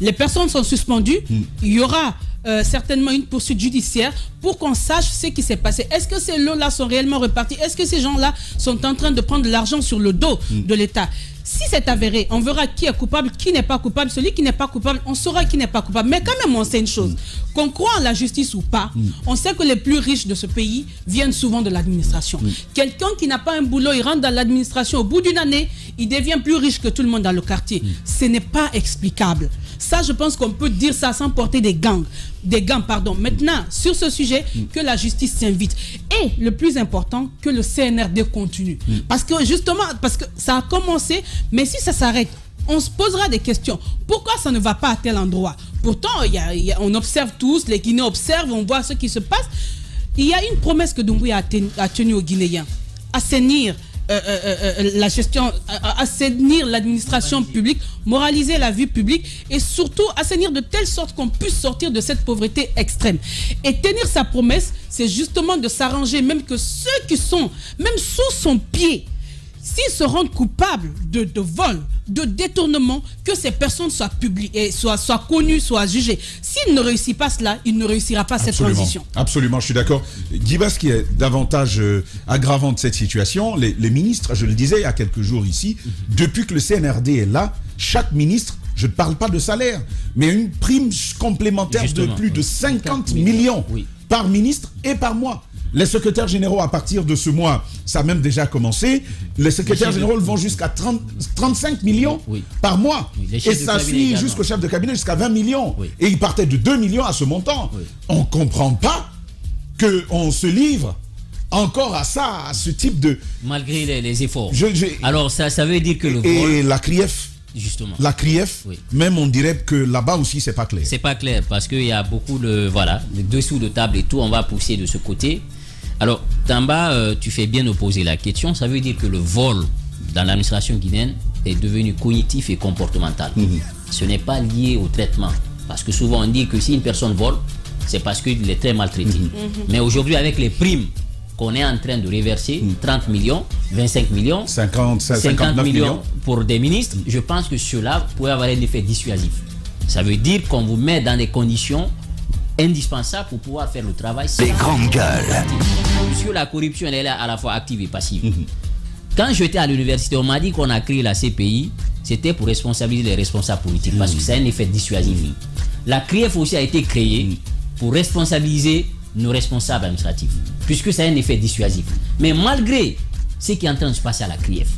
S12: Les personnes sont suspendues. Il y aura certainement une poursuite judiciaire pour qu'on sache ce qui s'est passé. Est-ce que ces lots-là sont réellement repartis? Est-ce que ces gens-là sont en train de prendre de l'argent sur le dos de l'État? Si c'est avéré, on verra qui est coupable, qui n'est pas coupable. Celui qui n'est pas coupable, on saura qui n'est pas coupable. Mais quand même, on sait une chose. Qu'on croit en la justice ou pas, on sait que les plus riches de ce pays viennent souvent de l'administration. Quelqu'un qui n'a pas un boulot, il rentre dans l'administration. Au bout d'une année, il devient plus riche que tout le monde dans le quartier. Ce n'est pas explicable. Ça, je pense qu'on peut dire ça sans porter des gants. Maintenant, sur ce sujet, que la justice s'invite. Et le plus important, que le CNRD continue. Parce que justement, ça a commencé, mais si ça s'arrête, on se posera des questions. Pourquoi ça ne va pas à tel endroit? Pourtant, on observe tous, les Guinéens observent, on voit ce qui se passe. Il y a une promesse que Doumbouya a tenue aux Guinéens. Assainir la gestion, assainir l'administration publique, moraliser la vie publique et surtout assainir de telle sorte qu'on puisse sortir de cette pauvreté extrême. Et tenir sa promesse, c'est justement de s'arranger même que ceux qui sont même sous son pied, s'ils se rendent coupables de vol, de détournement, que ces personnes soient publiées, soient connues, soient jugées. S'il ne réussit pas cela, il ne réussira pas cette transition.
S1: Absolument, je suis d'accord. Guiba, ce qui est davantage aggravant de cette situation, les ministres, je le disais il y a quelques jours ici, depuis que le CNRD est là, chaque ministre, je ne parle pas de salaire, mais une prime complémentaire de plus de 50 millions par ministre et par mois. Les secrétaires généraux, à partir de ce mois, ça a même déjà commencé, les secrétaires généraux vont jusqu'à 35 millions par mois. Et ça suit jusqu'au chef de cabinet, jusqu'à 20 millions. Et ils partaient de 2 millions à ce montant. On ne comprend pas qu'on se livre encore à ça, à ce type de...
S9: Malgré les efforts. Alors, ça veut dire que le vol...
S1: Et la CRIEF...
S9: Justement.
S1: La CRIEF, même on dirait que là-bas aussi c'est pas clair.
S9: C'est pas clair parce qu'il y a beaucoup de dessous de table et tout, on va pousser de ce côté. Alors Tamba, tu fais bien opposer la question. Ça veut dire que le vol dans l'administration guinéenne est devenu cognitif et comportemental. Ce n'est pas lié au traitement. Parce que souvent on dit que si une personne vole, c'est parce qu'il est très maltraité. Mais aujourd'hui avec les primes qu'on est en train de reverser, 30 millions, 25 millions, 50 millions pour des ministres, je pense que cela pourrait avoir un effet dissuasif. Ça veut dire qu'on vous met dans des conditions indispensables pour pouvoir faire le travail.
S7: Les grandes gueules.
S9: Sur la corruption, elle est à la fois active et passive. Quand j'étais à l'université, on m'a dit qu'on a créé la CPI, c'était pour responsabiliser les responsables politiques, parce que ça a un effet dissuasif. La CRIEF aussi a été créée pour responsabiliser nos responsables administratifs, puisque ça a un effet dissuasif. Mais malgré ce qui est en train de se passer à la CRIEF,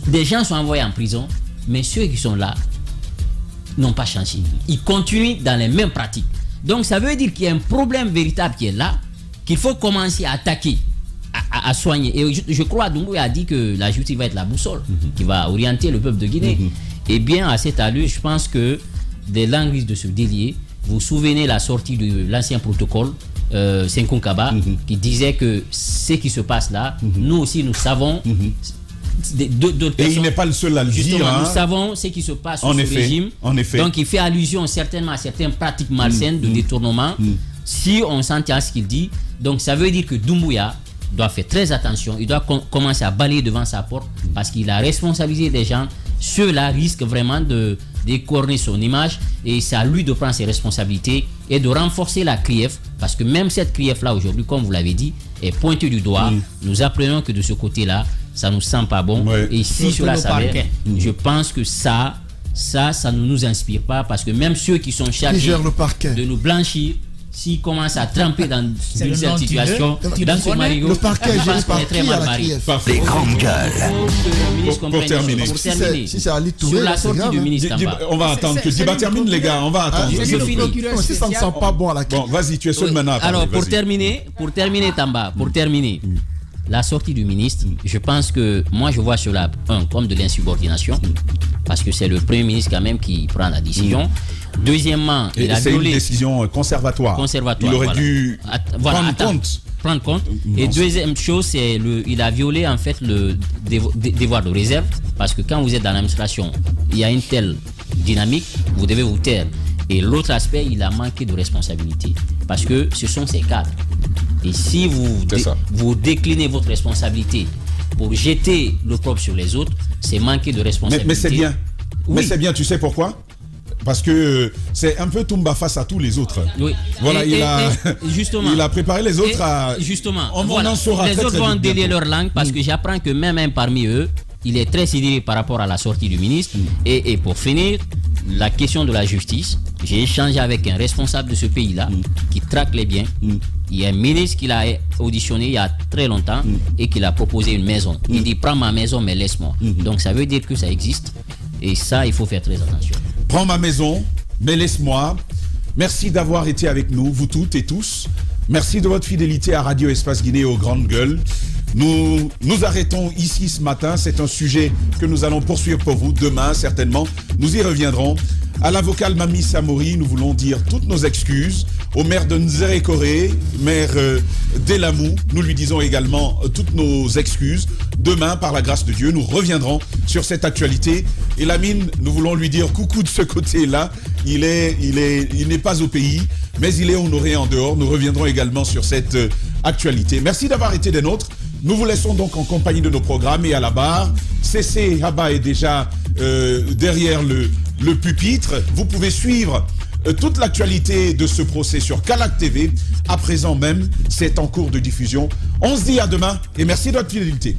S9: des gens sont envoyés en prison, mais ceux qui sont là n'ont pas changé. Ils continuent dans les mêmes pratiques. Donc ça veut dire qu'il y a un problème véritable qui est là, qu'il faut commencer à attaquer, à soigner. Et je crois Doumbouya a dit que la justice va être la boussole qui va orienter le peuple de Guinée. Et bien, à cette allure, je pense que des langues risquent de se délier. Vous vous souvenez la sortie de l'ancien protocole Senkun Kaba qui disait que ce qui se passe là, nous aussi nous savons.
S1: Et il n'est pas le seul à le dire.
S9: Nous savons ce qui se passe sous ce régime. Donc il fait allusion certainement à certaines pratiques malsaines de détournement. Si on s'en tient à ce qu'il dit, donc ça veut dire que Doumbouya doit faire très attention. Il doit commencer à balayer devant sa porte parce qu'il a responsabilisé des gens. Ceux-là risquent vraiment de décorner son image et c'est à lui de prendre ses responsabilités et de renforcer la CRIEF parce que même cette CRIEF-là aujourd'hui, comme vous l'avez dit, est pointée du doigt. Nous apprenons que de ce côté-là, ça nous sent pas bon. Et si cela s'avère, je pense que ça ne nous inspire pas parce que même ceux qui sont chargés de nous blanchir, s'ils commencent à tremper dans cette situation, dans ce marigot,
S8: le parquet
S9: je pense qu'on est très mal marié.
S7: Les grandes gueules.
S1: Pour terminer.
S8: Si c'est Ali Touré,
S9: sur la sortie du ministre Tamba.
S1: On va attendre que Diba termine, les gars. On va attendre.
S8: Si ça ne sent pas bon à la CRIEF.
S1: Bon, vas-y, tu es seul maintenant.
S9: Alors, pour terminer, Tamba, la sortie du ministre, je pense que moi je vois cela comme de l'insubordination parce que c'est le Premier ministre quand même qui prend la décision. Deuxièmement, il a
S1: c'est
S9: violé
S1: une décision conservatoire. Il aurait dû
S9: prendre compte. Et deuxième chose, c'est il a violé en fait le devoir de réserve parce que quand vous êtes dans l'administration, il y a une telle dynamique, vous devez vous taire. Et l'autre aspect, il a manqué de responsabilité parce que ce sont ses cadres. Et si vous déclinez votre responsabilité pour jeter l'opprobre sur les autres, c'est manquer de responsabilité.
S1: Mais c'est bien.
S9: Oui.
S1: Mais c'est bien, tu sais pourquoi? Parce que c'est un peu Toumba face à tous les autres.
S9: Oui.
S1: Voilà, il a préparé les autres à...
S9: Justement,
S1: on en saura
S9: les autres vont délier leur langue parce que j'apprends que même un parmi eux, il est très sidéré par rapport à la sortie du ministre. Et pour finir, la question de la justice, j'ai échangé avec un responsable de ce pays-là qui traque les biens. Il y a un ministre qui l'a auditionné il y a très longtemps et qui l'a proposé une maison. Il dit prends ma maison mais laisse-moi. Donc ça veut dire que ça existe et ça il faut faire très attention.
S1: Prends ma maison mais laisse-moi. Merci d'avoir été avec nous, vous toutes et tous. Merci de votre fidélité à Radio Espace Guinée aux Grandes Gueules. Nous arrêtons ici ce matin. C'est un sujet que nous allons poursuivre pour vous demain, certainement. Nous y reviendrons. À la vocale Mami Samori, nous voulons dire toutes nos excuses. Au maire de Nzérékoré, maire d'Elamou, nous lui disons également toutes nos excuses. Demain, par la grâce de Dieu, nous reviendrons sur cette actualité. Et Lamine, nous voulons lui dire coucou de ce côté-là. Il n'est pas au pays, mais il est honoré en dehors. Nous reviendrons également sur cette actualité. Merci d'avoir été des nôtres. Nous vous laissons donc en compagnie de nos programmes et à la barre. CC Haba est déjà derrière le pupitre. Vous pouvez suivre toute l'actualité de ce procès sur Kalak TV. À présent même, c'est en cours de diffusion. On se dit à demain et merci de votre fidélité.